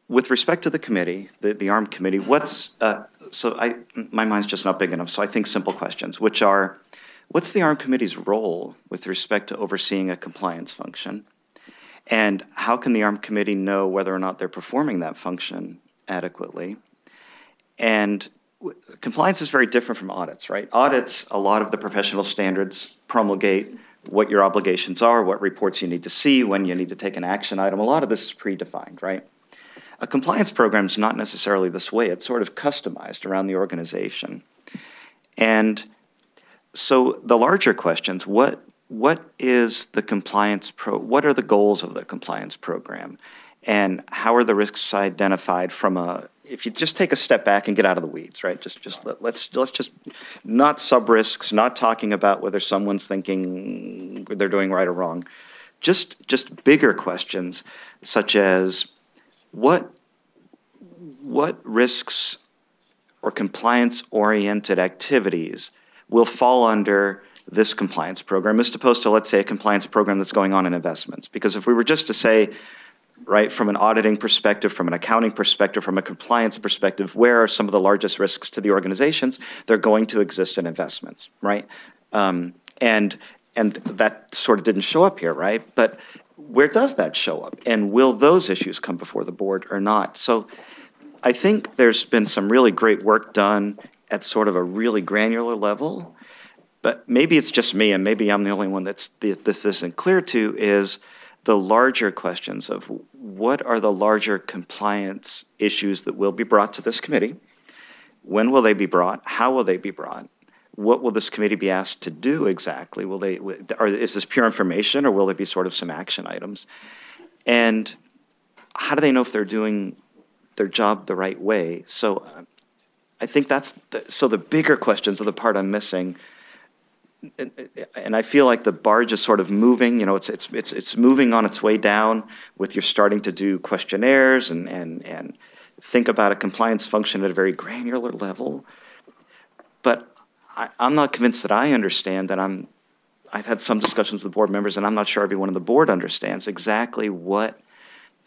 [SPEAKER 5] with respect to the committee, the ARM committee, what's my mind's just not big enough, so I think simple questions, which are, what's the ARM Committee's role with respect to overseeing a compliance function? And how can the ARM Committee know whether or not they're performing that function adequately? And compliance is very different from audits, right? Audits, a lot of the professional standards promulgate what your obligations are, what reports you need to see, when you need to take an action item. A lot of this is predefined, right? A compliance program is not necessarily this way. It's sort of customized around the organization. And so the larger questions, what is the compliance what are the goals of the compliance program? And how are the risks identified from if you just take a step back and get out of the weeds, right? Let's just not sub-risks, not talking about whether someone's thinking they're doing right or wrong. Just bigger questions, such as what risks or compliance-oriented activities will fall under this compliance program as opposed to, let's say, a compliance program that's going on in investments. Because if we were just to say, right, from an auditing perspective, from an accounting perspective, from a compliance perspective, where are some of the largest risks to the organizations? They're going to exist in investments, right? And that sort of didn't show up here, right? But where does that show up? And will those issues come before the board or not? So I think there's been some really great work done at sort of a really granular level, but maybe it's just me, and maybe I'm the only one this isn't clear to, is the larger questions of what are the larger compliance issues that will be brought to this committee? When will they be brought? How will they be brought? What will this committee be asked to do exactly? Is this pure information, or will there be sort of some action items? And how do they know if they're doing their job the right way? So I think so the bigger questions are the part I'm missing. And I feel like the barge is sort of moving. It's moving on its way down. You're starting to do questionnaires and think about a compliance function at a very granular level. But I'm not convinced that I understand. And I've had some discussions with board members, and I'm not sure everyone on the board understands exactly what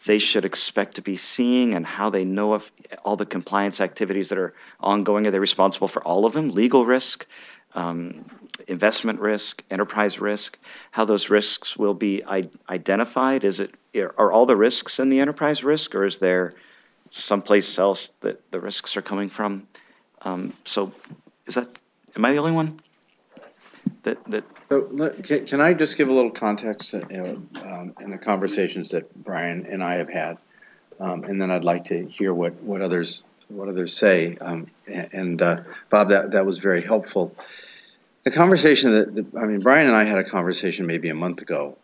[SPEAKER 5] they should expect to be seeing and how they know if all the compliance activities that are ongoing, are they responsible for all of them? Legal risk, investment risk, enterprise risk, how those risks will be identified. Are all the risks in the enterprise risk, or is there someplace else that the risks are coming from? So am I the only one that
[SPEAKER 3] So can I just give a little context in the conversations that Brian and I have had, and then I'd like to hear what others say. Bob, that was very helpful. The conversation Brian and I had a conversation maybe a month ago,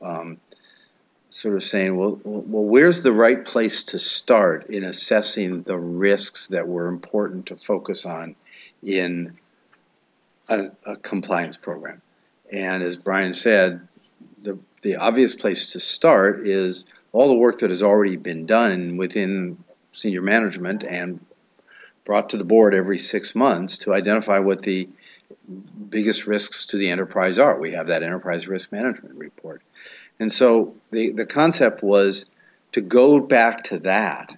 [SPEAKER 3] sort of saying, well, where's the right place to start in assessing the risks that were important to focus on in a compliance program? And as Brian said, the obvious place to start is all the work that has already been done within senior management and brought to the board every 6 months to identify what the biggest risks to the enterprise are. We have that enterprise risk management report. And so the concept was to go back to that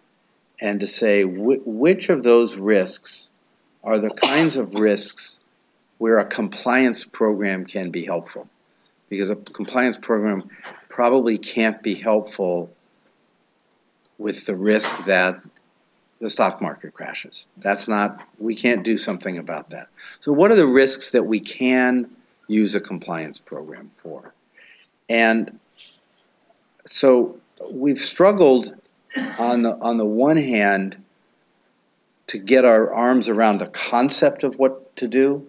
[SPEAKER 3] and to say which of those risks are the kinds of risks where a compliance program can be helpful. Because a compliance program probably can't be helpful with the risk that the stock market crashes. We can't do something about that. So what are the risks that we can use a compliance program for? And so we've struggled on the one hand to get our arms around the concept of what to do,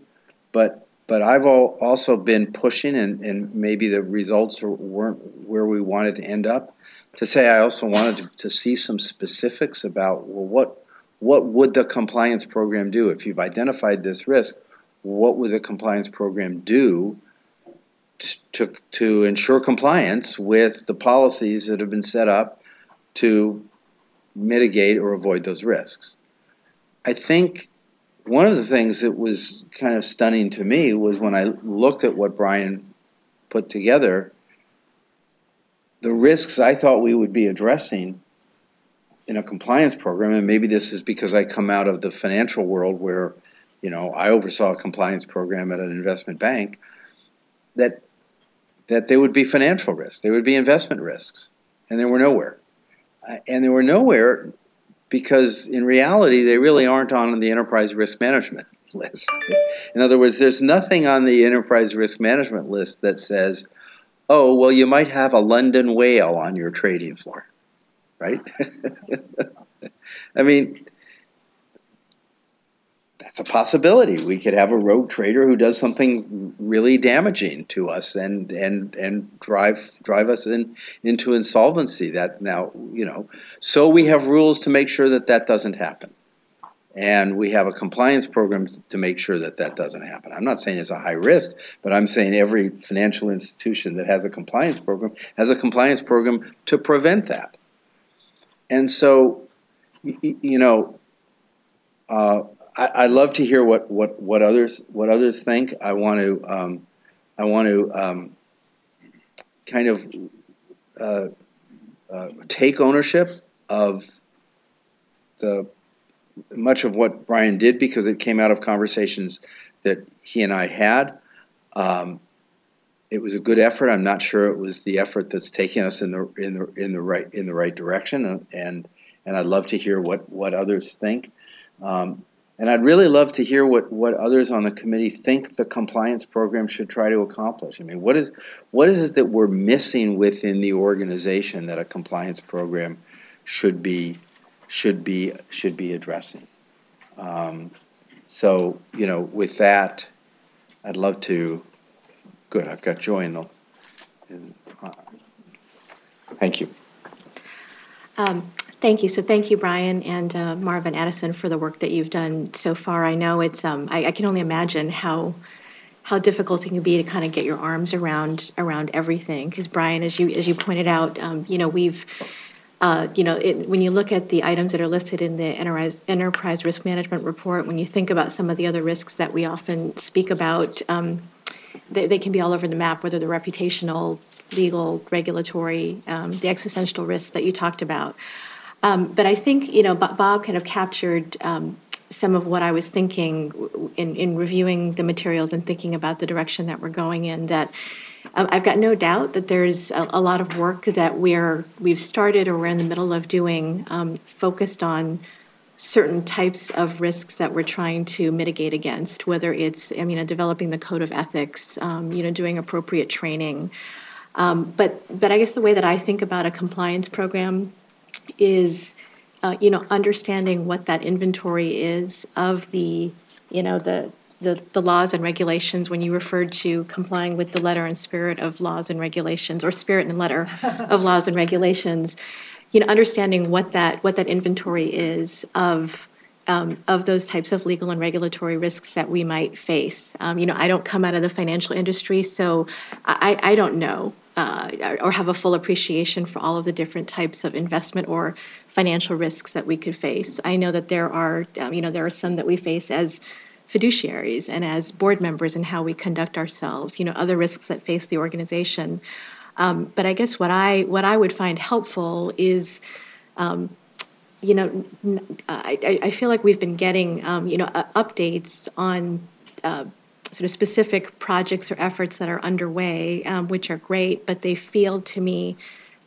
[SPEAKER 3] but I've also been pushing, and maybe the results weren't where we wanted to end up, to say I also wanted to see some specifics about, well, what would the compliance program do? If you've identified this risk, what would the compliance program do to ensure compliance with the policies that have been set up to mitigate or avoid those risks? I think one of the things that was kind of stunning to me was when I looked at what Brian put together, the risks I thought we would be addressing in a compliance program, and maybe this is because I come out of the financial world where, I oversaw a compliance program at an investment bank, that there would be financial risks, there would be investment risks, and they were nowhere. And they were nowhere because in reality, they really aren't on the enterprise risk management list. In other words, there's nothing on the enterprise risk management list that says, oh, well, you might have a London whale on your trading floor, right? I mean, that's a possibility. We could have a rogue trader who does something really damaging to us and drive us into insolvency. That now, so we have rules to make sure that doesn't happen. And we have a compliance program to make sure that doesn't happen. I'm not saying it's a high risk, but I'm saying every financial institution that has a compliance program has a compliance program to prevent that. And so, I love to hear what others think. I want to kind of take ownership of much of what Brian did, because it came out of conversations that he and I had. It was a good effort. I'm not sure it was the effort that's taking us in the right direction, and I'd love to hear what others think. And I'd really love to hear what others on the committee think the compliance program should try to accomplish. I mean, what is it that we're missing within the organization that a compliance program should be addressing? So, with that, I'd love to. Good, I've got Joy in the. Thank you.
[SPEAKER 13] Thank you. So thank you, Brian and Marvin Addison, for the work that you've done so far. I know it's, I can only imagine how difficult it can be to kind of get your arms around everything. Because Brian, as you pointed out, we've, when you look at the items that are listed in the enterprise risk management report, when you think about some of the other risks that we often speak about, they can be all over the map, whether they're reputational, legal, regulatory, the existential risks that you talked about. But I think, Bob kind of captured some of what I was thinking in reviewing the materials and thinking about the direction that we're going in, that I've got no doubt that there's a lot of work that we've started or we're in the middle of doing, focused on certain types of risks that we're trying to mitigate against, whether it's, developing the code of ethics, doing appropriate training. But I guess the way that I think about a compliance program is, understanding what that inventory is of the laws and regulations. When you referred to complying with the letter and spirit of laws and regulations, or spirit and letter of laws and regulations, understanding what that inventory is of those types of legal and regulatory risks that we might face. I don't come out of the financial industry, so I don't know or have a full appreciation for all of the different types of investment or financial risks that we could face. I know that there are some that we face as fiduciaries and as board members and how we conduct ourselves, other risks that face the organization. But I guess what I would find helpful is, I feel like we've been getting, updates on sort of specific projects or efforts that are underway, which are great, but they feel to me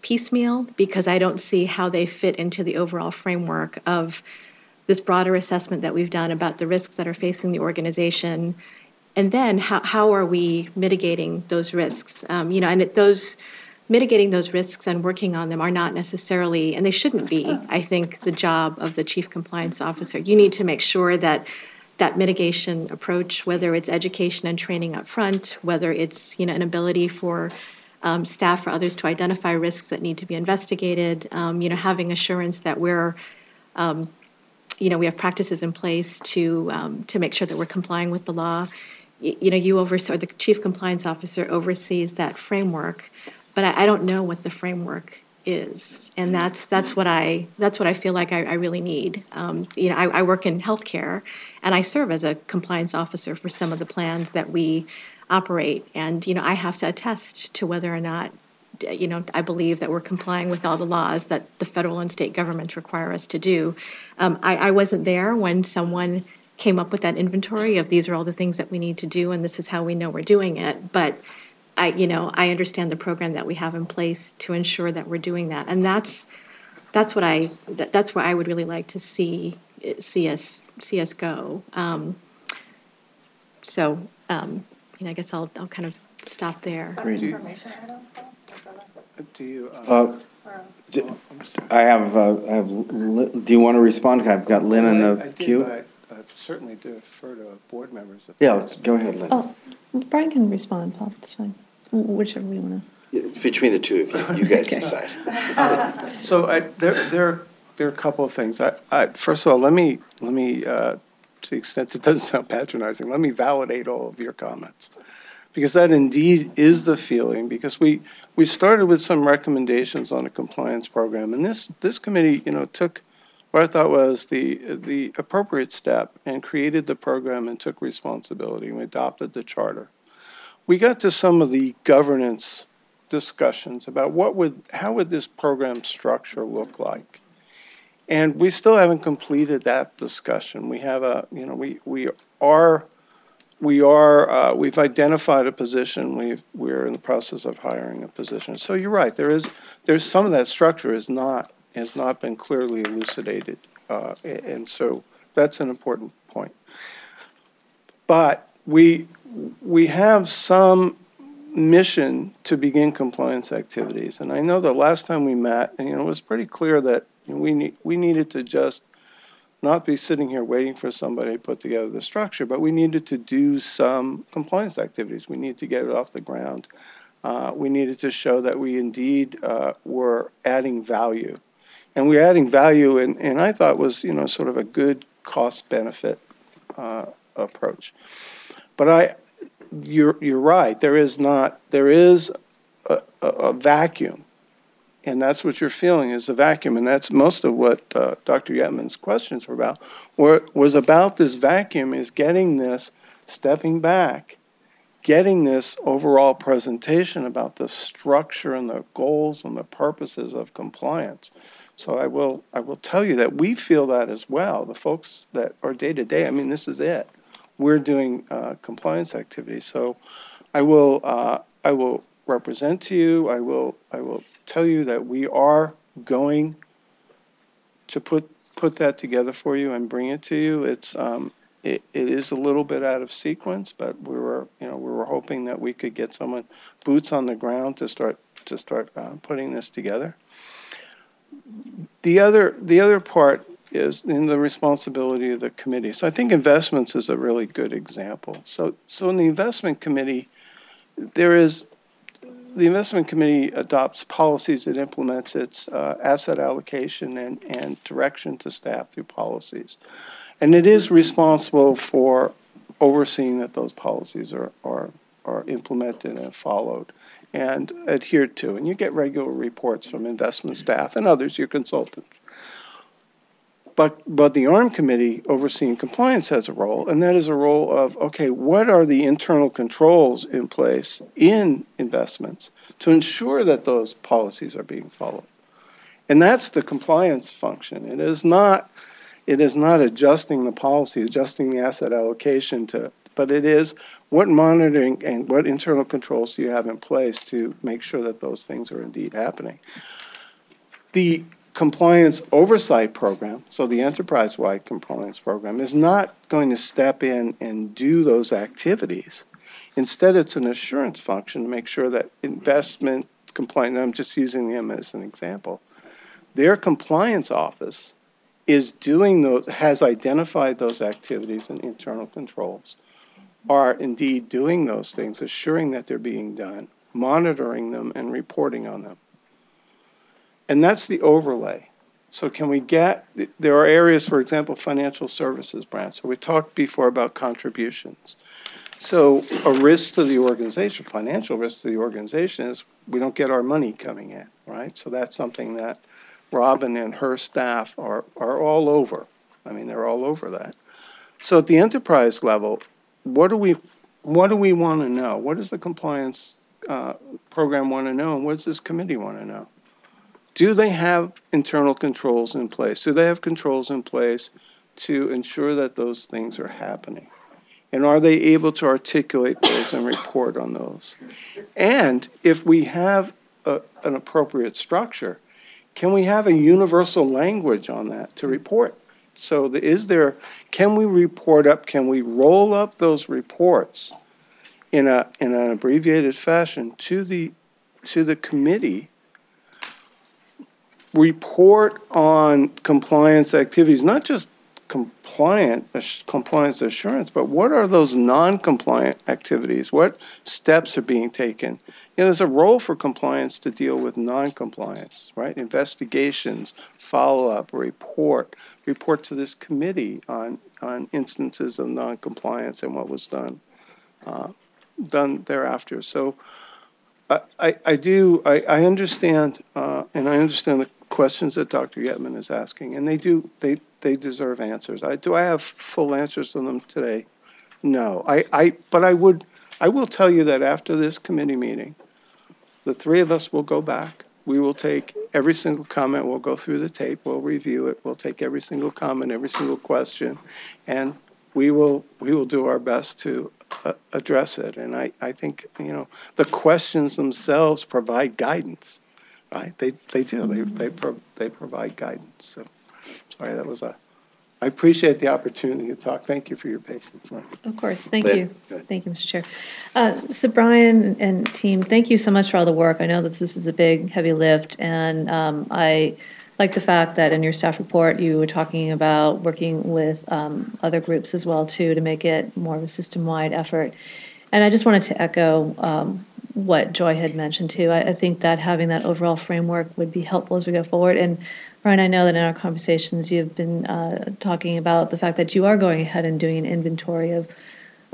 [SPEAKER 13] piecemeal because I don't see how they fit into the overall framework of this broader assessment that we've done about the risks that are facing the organization. And then how are we mitigating those risks? Mitigating those risks and working on them are not necessarily, and they shouldn't be, I think, the job of the chief compliance officer. You need to make sure that mitigation approach, whether it's education and training up front, whether it's an ability for staff or others to identify risks that need to be investigated, having assurance that we have practices in place to make sure that we're complying with the law. You oversee, or the chief compliance officer oversees that framework, but I don't know what the framework is, and that's what I feel like I really need. I work in healthcare, and I serve as a compliance officer for some of the plans that we operate, and I have to attest to whether or not I believe that we're complying with all the laws that the federal and state governments require us to do. I wasn't there when someone came up with that inventory of these are all the things that we need to do and this is how we know we're doing it. But I understand the program that we have in place to ensure that we're doing that. And that's where I would really like to see us go. I guess I'll kind of stop there.
[SPEAKER 12] Do you,
[SPEAKER 3] I have, do you want to respond? I've got Lynn in the queue.
[SPEAKER 12] I certainly defer to board members.
[SPEAKER 3] Yeah, go ahead, Lynn.
[SPEAKER 6] Oh, Brian can respond, Paul, it's fine. Whichever we want to.
[SPEAKER 14] Between the two of you, you guys
[SPEAKER 6] Okay.
[SPEAKER 14] decide.
[SPEAKER 12] So there are a couple of things. First of all, let me to the extent it doesn't sound patronizing, let me validate all of your comments, because that indeed is the feeling. Because we started with some recommendations on a compliance program, and this committee took what I thought was the appropriate step and created the program and took responsibility. We adopted the charter. We got to some of the governance discussions about how would this program structure look like, and we still haven't completed that discussion. We have we've identified a position. We're in the process of hiring a position. So you're right. There's some of that structure has not been clearly elucidated, and so that's an important point. But we have some mission to begin compliance activities, and I know the last time we met, it was pretty clear that we needed to just not be sitting here waiting for somebody to put together the structure, but we needed to do some compliance activities. We needed to get it off the ground. We needed to show that we indeed were adding value, and we're adding value, and I thought was sort of a good cost-benefit approach. But you're right. There is a vacuum, and that's what you're feeling is a vacuum, and that's most of what Dr. Yetman's questions were about. Was about this vacuum is getting this, stepping back, getting this overall presentation about the structure and the goals and the purposes of compliance. So I will tell you that we feel that as well. The folks that are day to day. I mean, this is it. We're doing compliance activities. So I will represent to you. I will tell you that we are going to put that together for you and bring it to you. It is a little bit out of sequence, but we were hoping that we could get someone boots on the ground to start putting this together. The other part is in the responsibility of the committee. So I think investments is a really good example. So in the investment committee, the investment committee adopts policies. It implements its asset allocation and direction to staff through policies. And it is responsible for overseeing that those policies are implemented and followed and adhered to. And you get regular reports from investment staff and others, your consultants. But the ARM committee overseeing compliance has a role, and that is a role of, okay, what are the internal controls in place in investments to ensure that those policies are being followed? And that's the compliance function. It is not adjusting the policy, adjusting the asset allocation but it is what monitoring and what internal controls do you have in place to make sure that those things are indeed happening. The compliance oversight program, so the enterprise-wide compliance program, is not going to step in and do those activities. Instead, it's an assurance function to make sure that investment compliance, I'm just using them as an example, their compliance office has identified those activities and internal controls, are indeed doing those things, assuring that they're being done, monitoring them, and reporting on them. And that's the overlay. So there are areas, for example, financial services branch. So we talked before about contributions. So a risk to the organization, financial risk to the organization is we don't get our money coming in, right? So that's something that Robin and her staff are all over. I mean, they're all over that. So at the enterprise level, what do we want to know? What is the compliance program want to know, and what does this committee want to know? Do they have internal controls in place? Do they have controls in place to ensure that those things are happening? And are they able to articulate those and report on those? And if we have an appropriate structure, can we have a universal language on that to report? So can we report up, can we roll up those reports in an abbreviated fashion to the committee, report on compliance activities, not just compliance assurance, but what are those non-compliant activities? What steps are being taken? There's a role for compliance to deal with non-compliance, right? Investigations, follow-up, report to this committee on instances of non-compliance and what was done thereafter. So I understand, and I understand the questions that Dr. Yetman is asking, and they deserve answers. Do I have full answers to them today? No. But I will tell you that after this committee meeting, the three of us will go back. We will take every single comment. We'll go through the tape. We'll review it. We'll take every single comment, every single question, and we will do our best to address it. And I think, the questions themselves provide guidance, right? They do. They provide guidance. So, sorry, I appreciate the opportunity to talk. Thank you for your patience.
[SPEAKER 6] Of course. Thank you. Thank you, Mr. Chair. So Brian and team, thank you so much for all the work. I know that this is a big, heavy lift, and I like the fact that in your staff report you were talking about working with other groups as well too to make it more of a system-wide effort. And I just wanted to echo what Joy had mentioned too. I think that having that overall framework would be helpful as we go forward. And Brian, I know that in our conversations you've been talking about the fact that you are going ahead and doing an inventory of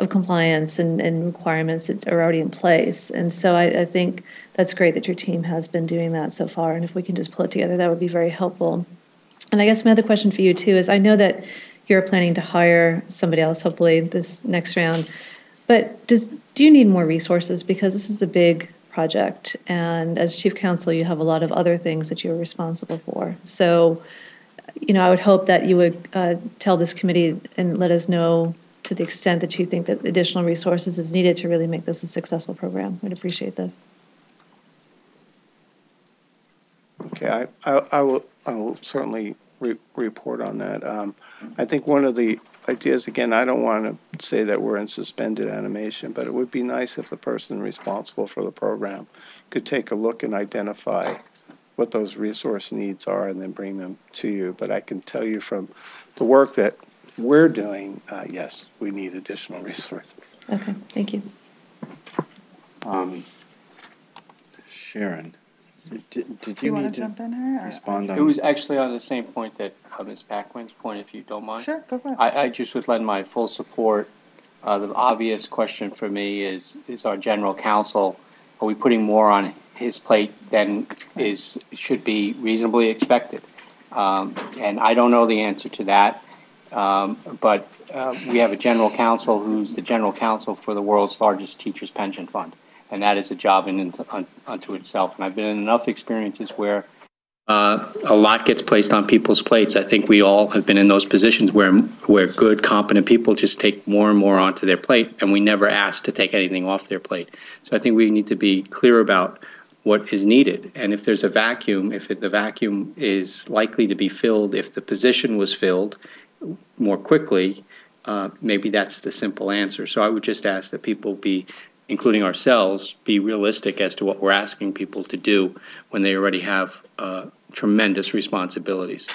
[SPEAKER 6] compliance and requirements that are already in place. And so I think that's great that your team has been doing that so far. And if we can just pull it together, that would be very helpful. And I guess my other question for you too is, I know that you're planning to hire somebody else, hopefully this next round, but do you need more resources? Because this is a big project, and as chief counsel, you have a lot of other things that you're responsible for. So, I would hope that you would tell this committee and let us know to the extent that you think that additional resources is needed to really make this a successful program. We'd appreciate this.
[SPEAKER 12] Okay, I will certainly report on that. I think one of the ideas, again, I don't want to say that we're in suspended animation, but it would be nice if the person responsible for the program could take a look and identify what those resource needs are and then bring them to you. But I can tell you from the work that we're doing, yes, we need additional resources.
[SPEAKER 6] Okay, thank you.
[SPEAKER 3] Sharon, did
[SPEAKER 4] you
[SPEAKER 3] you
[SPEAKER 4] want
[SPEAKER 3] need
[SPEAKER 4] to jump in here?
[SPEAKER 3] respond on?
[SPEAKER 9] It was actually on the same point that Ms. Backwin's point, if you don't mind.
[SPEAKER 4] Sure, go for it.
[SPEAKER 9] I just would lend my full support. The obvious question for me is our general counsel, are we putting more on his plate than should be reasonably expected? And I don't know the answer to that, but we have a general counsel who's the general counsel for the world's largest teachers' pension fund, and that is a job unto itself. And I've been in enough experiences where a lot gets placed on people's plates. I think we all have been in those positions where good, competent people just take more and more onto their plate, and we never ask to take anything off their plate. So I think we need to be clear about what is needed. And if there's a vacuum, the vacuum is likely to be filled if the position was filled more quickly, maybe that's the simple answer. So I would just ask that people be, including ourselves, be realistic as to what we're asking people to do when they already have tremendous responsibilities,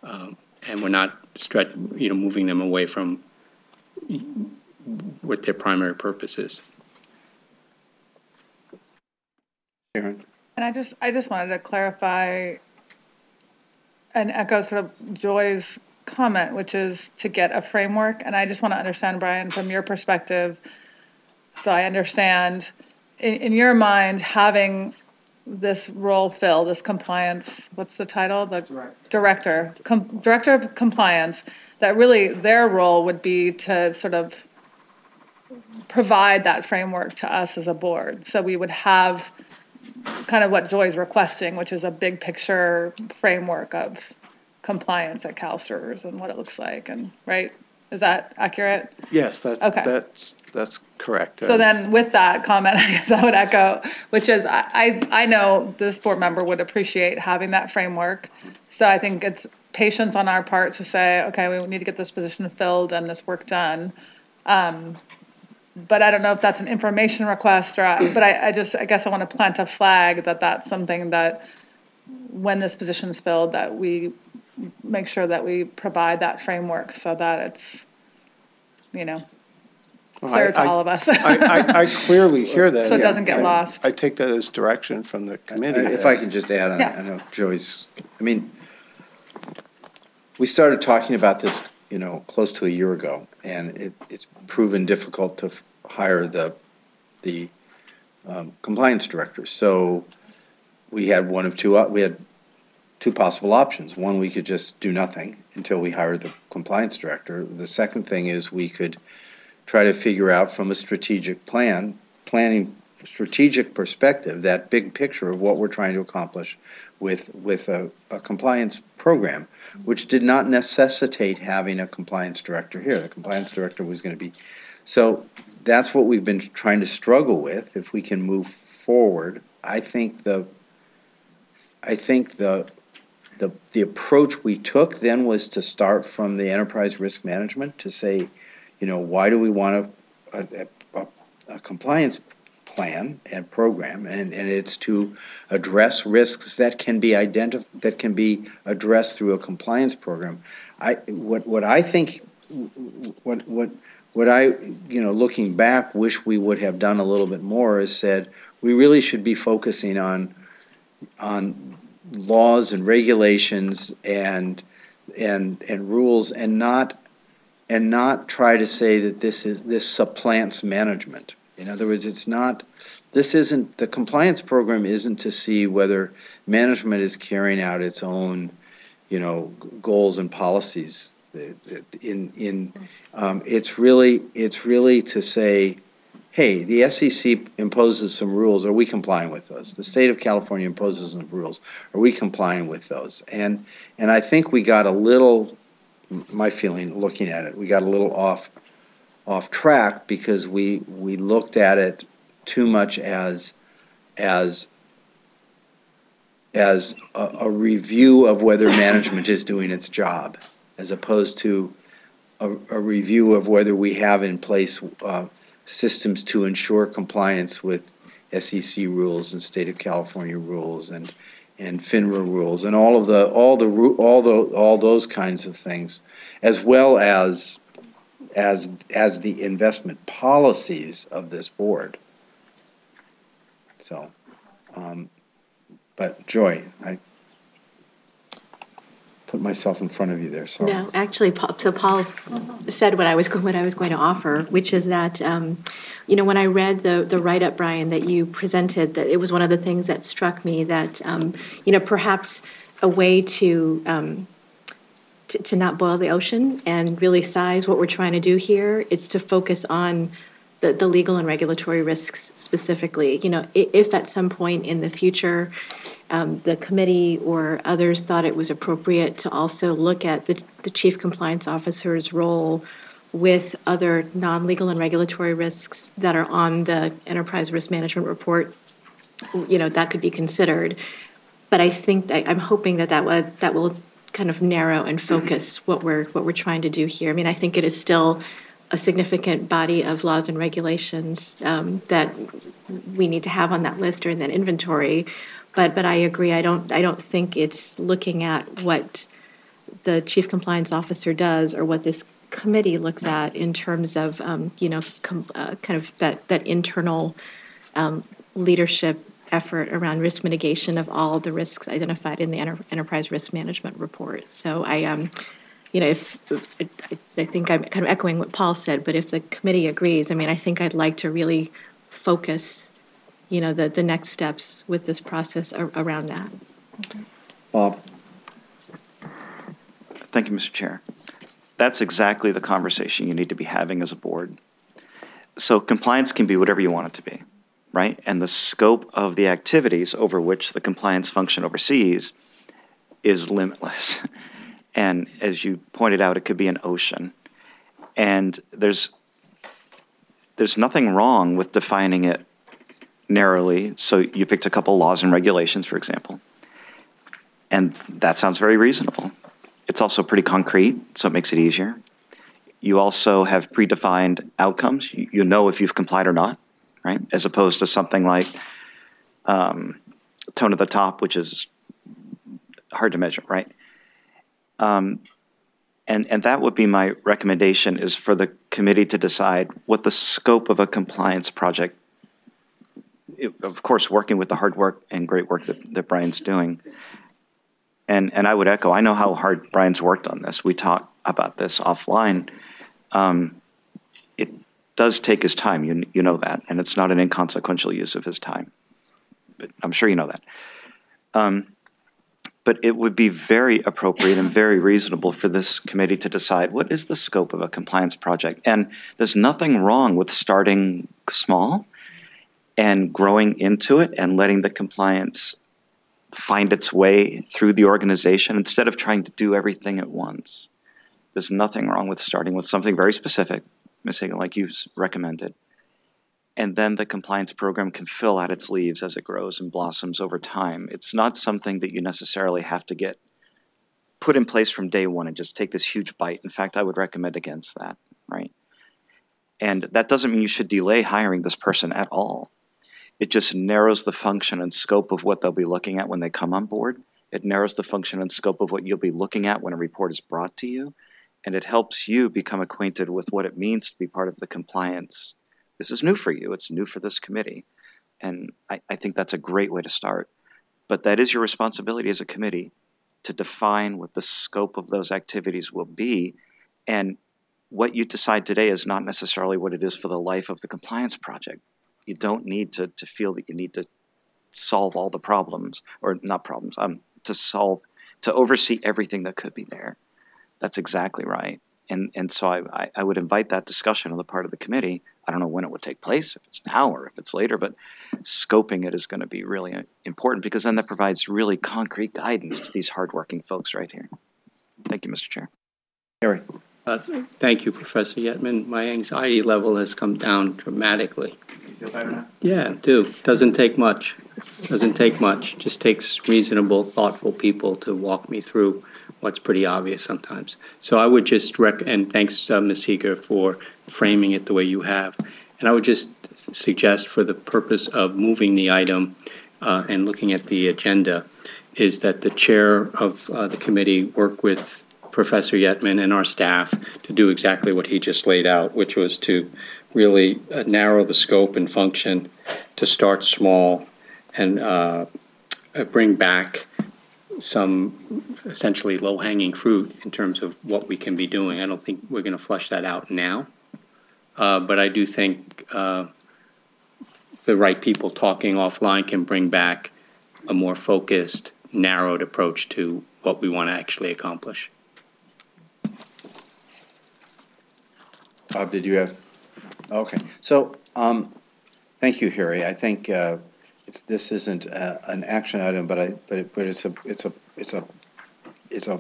[SPEAKER 9] and we're not moving them away from what their primary purpose is.
[SPEAKER 12] Sharon.
[SPEAKER 4] And I just wanted to clarify and echo sort of Joy's comment, which is to get a framework. And I just want to understand, Brian, from your perspective, so I understand, in your mind, having this role filled, this compliance, what's the title? The Director of Compliance, that really their role would be to sort of provide that framework to us as a board. So we would have kind of what Joy's requesting, which is a big picture framework of compliance at CalSTRS and what it looks like, and right? Is that accurate?
[SPEAKER 12] Yes, that's
[SPEAKER 4] Okay.
[SPEAKER 12] that's correct.
[SPEAKER 4] So then with that comment, I guess I would echo, which is I know this board member would appreciate having that framework. So I think it's patience on our part to say, okay, we need to get this position filled and this work done. But I don't know if that's an information request but I guess I want to plant a flag that that's something that when this position's filled, that we make sure that we provide that framework so that it's, clear to all of us.
[SPEAKER 12] I clearly hear that.
[SPEAKER 4] So it doesn't get lost.
[SPEAKER 12] I take that as direction from the committee.
[SPEAKER 3] If I can just add on,
[SPEAKER 4] Yeah.
[SPEAKER 3] I know Joey's, we started talking about this, close to a year ago, and it's proven difficult to hire the compliance director. So we had we had two possible options. One, we could just do nothing until we hired the compliance director. The second thing is we could try to figure out from a planning strategic perspective, that big picture of what we're trying to accomplish with a compliance program, which did not necessitate having a compliance director here. The compliance director was going to be, so that's what we've been trying to struggle with. If we can move forward, I think the approach we took then was to start from the enterprise risk management to say, why do we want a compliance plan and program, and it's to address risks that can be addressed through a compliance program. What I looking back wish we would have done a little bit more is said we really should be focusing on laws and regulations and rules, and not try to say that this supplants management. In other words, the compliance program isn't to see whether management is carrying out its own, goals and policies. It's really to say, hey, the SEC imposes some rules. Are we complying with those? The state of California imposes some rules. Are we complying with those? And I think we got a little, my feeling looking at it, we got a little off track because we looked at it too much as a review of whether management is doing its job, as opposed to a review of whether we have in place systems to ensure compliance with SEC rules and state of California rules and FINRA rules and all those kinds of things, as well as the investment policies of this board. So, but Joy, I put myself in front of you there. Sorry.
[SPEAKER 13] No, actually, Paul said what I was going to offer, which is that, when I read the write-up, Brian, that you presented, that it was one of the things that struck me that, perhaps a way to not boil the ocean and really size what we're trying to do here, it's to focus on the legal and regulatory risks specifically. If at some point in the future the committee or others thought it was appropriate to also look at the chief compliance officer's role with other non-legal and regulatory risks that are on the enterprise risk management report, that could be considered. But I think I'm hoping that will kind of narrow and focus what we're trying to do here. I think it is still a significant body of laws and regulations that we need to have on that list or in that inventory. But I agree. I don't think it's looking at what the chief compliance officer does or what this committee looks at in terms of kind of that internal leadership effort around risk mitigation of all the risks identified in the enterprise risk management report. So I think I'm kind of echoing what Paul said, but if the committee agrees, I think I'd like to really focus, the next steps with this process around that.
[SPEAKER 3] Bob.
[SPEAKER 5] Thank you, Mr. Chair. That's exactly the conversation you need to be having as a board. So compliance can be whatever you want it to be, right? And the scope of the activities over which the compliance function oversees is limitless. And as you pointed out, it could be an ocean. And there's nothing wrong with defining it narrowly. So you picked a couple laws and regulations, for example. And that sounds very reasonable. It's also pretty concrete, so it makes it easier. You also have predefined outcomes. You know if you've complied or not, right? As opposed to something like tone at the top, which is hard to measure, right? And that would be my recommendation, is for the committee to decide what the scope of a compliance project, of course, working with the hard work and great work that Brian's doing. And I would echo, I know how hard Brian's worked on this. We talk about this offline. It does take his time, you know that, and it's not an inconsequential use of his time. But I'm sure you know that. But it would be very appropriate and very reasonable for this committee to decide what is the scope of a compliance project. And there's nothing wrong with starting small and growing into it and letting the compliance find its way through the organization instead of trying to do everything at once. There's nothing wrong with starting with something very specific, Ms. Hagan, like you recommended. And then the compliance program can fill out its leaves as it grows and blossoms over time. It's not something that you necessarily have to get put in place from day one and just take this huge bite. In fact, I would recommend against that, right? And that doesn't mean you should delay hiring this person at all. It just narrows the function and scope of what they'll be looking at when they come on board. It narrows the function and scope of what you'll be looking at when a report is brought to you. And it helps you become acquainted with what it means to be part of the compliance. This is new for you. It's new for this committee. And I think that's a great way to start. But that is your responsibility as a committee to define what the scope of those activities will be. And what you decide today is not necessarily what it is for the life of the compliance project. You don't need to feel that you need to solve all the problems, or not problems, to oversee everything that could be there. That's exactly right. And so I would invite that discussion on the part of the committee. I don't know when it would take place, if it's now or if it's later, but scoping it is going to be really important, because then that provides really concrete guidance to these hardworking folks right here. Thank you, Mr. Chair.
[SPEAKER 3] Harry.
[SPEAKER 15] Thank you, Professor Yetman. My anxiety level has come down dramatically.
[SPEAKER 5] You feel better now?
[SPEAKER 15] Yeah, I do. Doesn't take much. Doesn't take much. Just takes reasonable, thoughtful people to walk me through what's pretty obvious sometimes. So I would just and thanks, Ms. Seeger, for framing it the way you have. And I would just suggest, for the purpose of moving the item and looking at the agenda, is that the chair of the committee work with Professor Yetman and our staff to do exactly what he just laid out, which was to really narrow the scope and function, to start small and bring back some essentially low-hanging fruit in terms of what we can be doing. I don't think we're going to flush that out now, but I do think the right people talking offline can bring back a more focused, narrowed approach to what we want to actually accomplish.
[SPEAKER 3] Bob, did you have? Okay. So, thank you, Harry. I think this isn't an action item, but it's a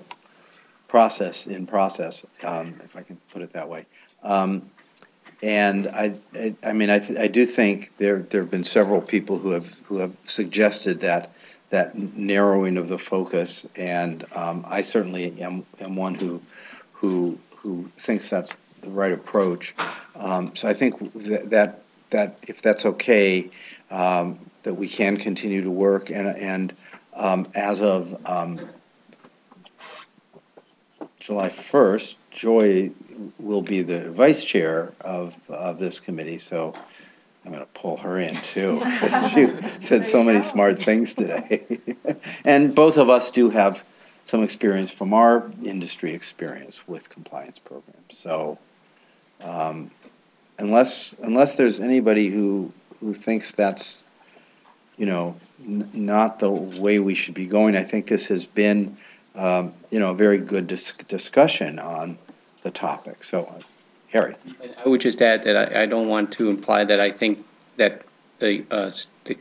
[SPEAKER 3] process in process, if I can put it that way. And I mean, I do think there have been several people who have suggested that narrowing of the focus, and I certainly am one who thinks that's the right approach. So I think that if that's okay, that we can continue to work, and as of July 1st, Joy will be the vice chair of this committee, so I'm going to pull her in too, because she said so many smart things today. And both of us do have some experience from our industry experience with compliance programs. So unless there's anybody who thinks that's, not the way we should be going, I think this has been, a very good discussion on the topic. So, Harry.
[SPEAKER 15] I would just add that I don't want to imply that I think that the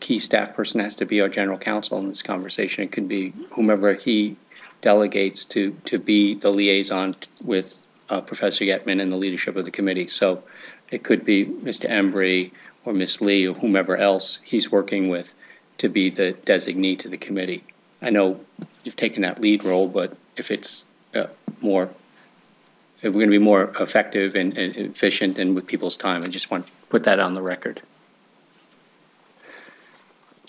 [SPEAKER 15] key staff person has to be our general counsel in this conversation. It could be whomever he delegates to be the liaison with Professor Yetman and the leadership of the committee. So it could be Mr. Embry or Ms. Lee or whomever else he's working with to be the designee to the committee. I know you've taken that lead role, but if it's if we're going to be more effective and efficient and with people's time, I just want to put that on the record.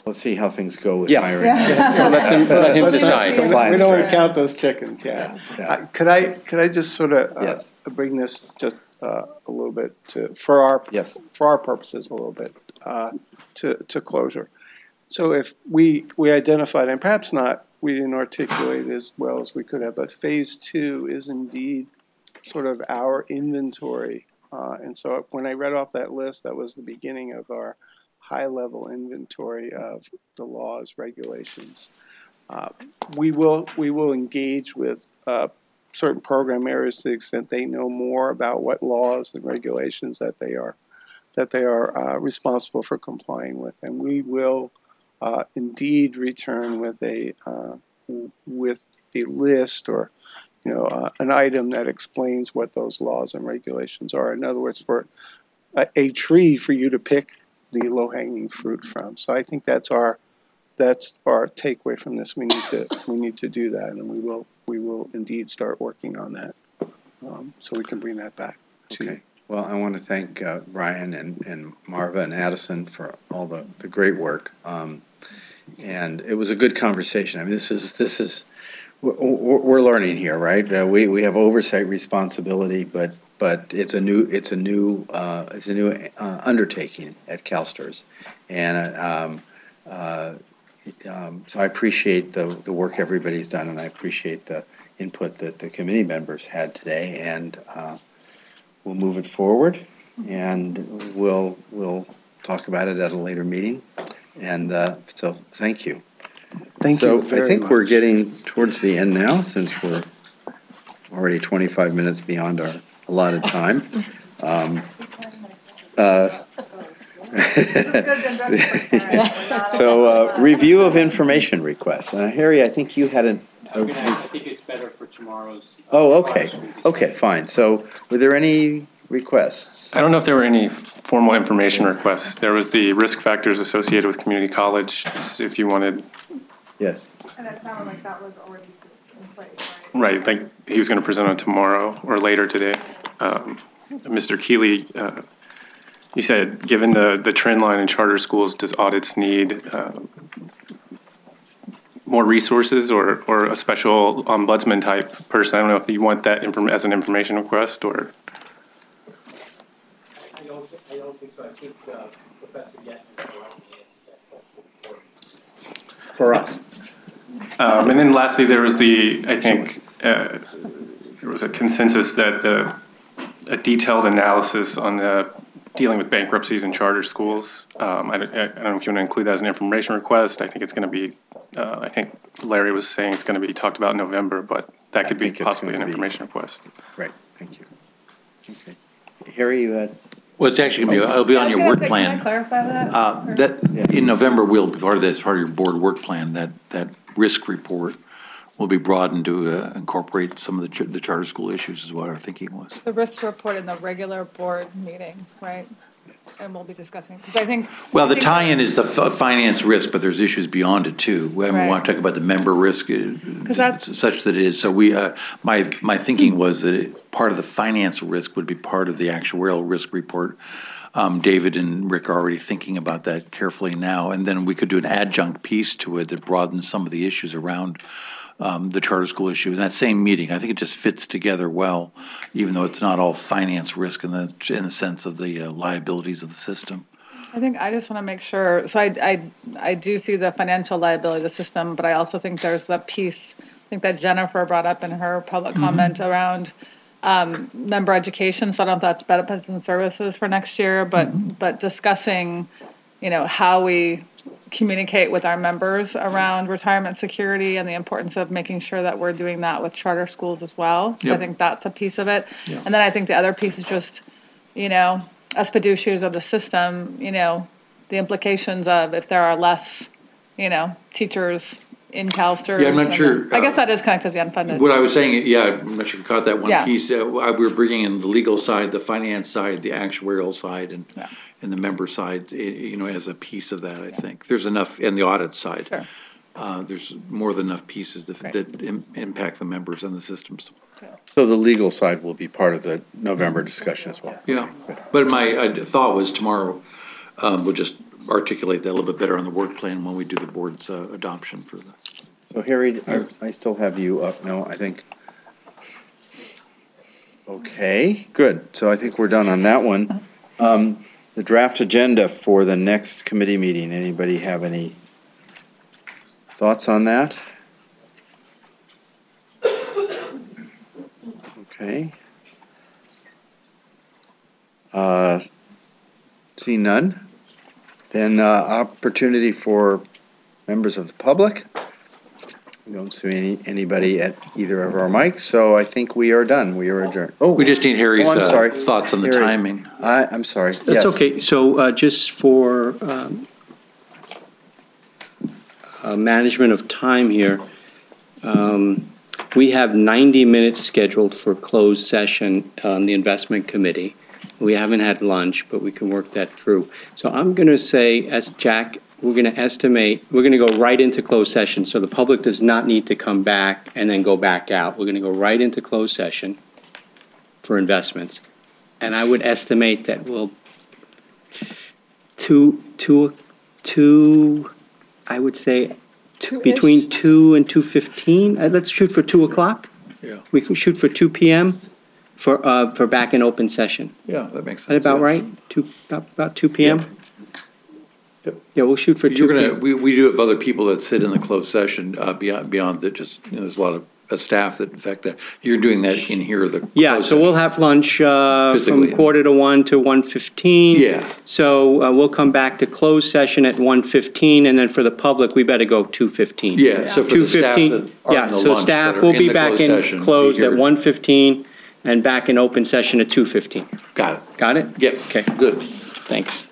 [SPEAKER 3] Let's see how things go with
[SPEAKER 15] Yeah.
[SPEAKER 3] hiring.
[SPEAKER 15] Let him decide.
[SPEAKER 12] We don't want to count those chickens, yeah.
[SPEAKER 3] Yeah.
[SPEAKER 12] Could I just sort of
[SPEAKER 3] Yes.
[SPEAKER 12] bring this just a little bit for our purposes a little bit to closure. So if we identified, and perhaps not, we didn't articulate as well as we could have, but phase 2 is indeed sort of our inventory. And so when I read off that list, that was the beginning of our high-level inventory of the laws, regulations. We will engage with certain program areas to the extent they know more about what laws and regulations that they are responsible for complying with, and we will indeed return with a list or an item that explains what those laws and regulations are. In other words, for a tree for you to pick the low-hanging fruit from. So I think that's our takeaway from this. We need to do that, and we will indeed start working on that, so we can bring that back to you.
[SPEAKER 3] Well, I want to thank Brian and Marva and Addison for all the great work, and it was a good conversation. I mean, this is we're learning here, right? We have oversight responsibility, but it's a new undertaking at CalSTRS, and so I appreciate the work everybody's done, and I appreciate the input that the committee members had today, and we'll move it forward, and we'll talk about it at a later meeting, and so thank you.
[SPEAKER 12] Thank you very
[SPEAKER 3] So I think
[SPEAKER 12] much.
[SPEAKER 3] we're getting towards the end now, since we're already 25 minutes beyond our allotted time. So review of information requests. Harry, I think you had
[SPEAKER 15] I think it's better for tomorrow's.
[SPEAKER 3] Oh, okay. Okay, fine. So were there any requests?
[SPEAKER 16] I don't know if there were any formal information requests. There was the risk factors associated with community college, if you wanted.
[SPEAKER 3] Yes.
[SPEAKER 4] And it sounded like that was already in place, right?
[SPEAKER 16] Right, like he was going to present on tomorrow or later today. Mr. Keeley, you said, given the trend line in charter schools, does audits need more resources or a special ombudsman type person? I don't know if you want that as an information request or.
[SPEAKER 11] I don't think so. I think Professor Yetman
[SPEAKER 3] for us.
[SPEAKER 16] And then lastly, there was I think there was a consensus that a detailed analysis on the dealing with bankruptcies in charter schools. I don't know if you want to include that as an information request. I think it's going to be, I think Larry was saying it's going to be talked about in November, but that could be possibly an information request.
[SPEAKER 3] Right, thank you. Okay. Harry, you had?
[SPEAKER 7] Well, it's actually going to be, it'll be on your work plan.
[SPEAKER 4] Can I clarify that?
[SPEAKER 7] In November, will be part of this, part of your board work plan, that risk report will be broadened to incorporate some of the charter school issues is what our thinking was.
[SPEAKER 4] The risk report in the regular board meeting, right? And we'll be discussing, because I think.
[SPEAKER 7] Well, the tie-in is the finance risk, but there's issues beyond it too. We want to talk about the member risk, such that it is. So my thinking was that part of the finance risk would be part of the actuarial risk report. David and Rick are already thinking about that carefully now, and then we could do an adjunct piece to it that broadens some of the issues around the charter school issue in that same meeting. I think it just fits together well, even though it's not all finance risk in the sense of the liabilities of the system.
[SPEAKER 4] I think I just want to make sure, so I do see the financial liability of the system, but I also think there's the piece, I think that Jennifer brought up in her public comment around member education. So I don't know if that's benefits and services for next year, but discussing, how we communicate with our members around retirement security and the importance of making sure that we're doing that with charter schools as well. So I think that's a piece of it. And then I think the other piece is just as fiduciaries of the system, the implications of if there are less, teachers in CalSTRS.
[SPEAKER 7] Yeah, I'm not sure.
[SPEAKER 4] I guess that is connected to the unfunded.
[SPEAKER 7] What I was saying, yeah, I'm not sure if you caught that one
[SPEAKER 4] Yeah.
[SPEAKER 7] piece. We're bringing in the legal side, the finance side, the actuarial side, and the member side, as a piece of that, I think. There's enough, and the audit side.
[SPEAKER 4] Sure.
[SPEAKER 7] There's more than enough pieces that impact the members and the systems.
[SPEAKER 3] So the legal side will be part of the November discussion as well.
[SPEAKER 7] Yeah, but my thought was tomorrow, we'll just articulate that a little bit better on the work plan when we do the board's adoption for the.
[SPEAKER 3] So Harry, I still have you up. No, I think. Okay, good. So I think we're done on that one. The draft agenda for the next committee meeting. Anybody have any thoughts on that? Okay. See none. Then opportunity for members of the public. We don't see anybody at either of our mics, so I think we are done. We are adjourned. Oh,
[SPEAKER 7] We just need Harry's
[SPEAKER 3] I'm sorry.
[SPEAKER 7] thoughts on the
[SPEAKER 3] Harry.
[SPEAKER 7] timing.
[SPEAKER 3] I'm sorry.
[SPEAKER 15] That's
[SPEAKER 3] Yes.
[SPEAKER 15] okay. So just for management of time here, we have 90 minutes scheduled for closed session on the investment committee. We haven't had lunch, but we can work that through. So I'm going to say, as Jack, we're going to estimate, we're going to go right into closed session. So the public does not need to come back and then go back out. We're going to go right into closed session for investments. And I would estimate that we'll, I would say, between 2 and 2:15. Let's shoot for 2 o'clock.
[SPEAKER 7] Yeah.
[SPEAKER 15] We can shoot for 2 p.m. for back in open session.
[SPEAKER 7] Yeah, that makes sense.
[SPEAKER 15] Is that about
[SPEAKER 7] yeah.
[SPEAKER 15] right? About 2 p.m.? Yeah, we'll shoot for 2
[SPEAKER 7] You're
[SPEAKER 15] p.m.
[SPEAKER 7] gonna, we do have other people that sit in the closed session, beyond that, just, there's a lot of staff that, in fact, that, you're doing that in here, the.
[SPEAKER 15] Yeah,
[SPEAKER 7] closed
[SPEAKER 15] so we'll
[SPEAKER 7] session.
[SPEAKER 15] have lunch
[SPEAKER 7] Physically.
[SPEAKER 15] from 1:45 to 1:15.
[SPEAKER 7] Yeah.
[SPEAKER 15] So we'll come back to closed session at 1:15, and then for the public, we better go 2:15.
[SPEAKER 7] Yeah, so for the staff
[SPEAKER 15] 2:15,
[SPEAKER 7] that are
[SPEAKER 15] yeah,
[SPEAKER 7] in the
[SPEAKER 15] so
[SPEAKER 7] lunch
[SPEAKER 15] staff
[SPEAKER 7] that are
[SPEAKER 15] will
[SPEAKER 7] in
[SPEAKER 15] be
[SPEAKER 7] the
[SPEAKER 15] back
[SPEAKER 7] closed
[SPEAKER 15] in
[SPEAKER 7] session, be
[SPEAKER 15] closed at
[SPEAKER 7] here.
[SPEAKER 15] 1:15 and back in open session at 2:15.
[SPEAKER 7] Got it.
[SPEAKER 15] Got it?
[SPEAKER 7] Yep.
[SPEAKER 15] Okay.
[SPEAKER 7] Good.
[SPEAKER 15] Thanks.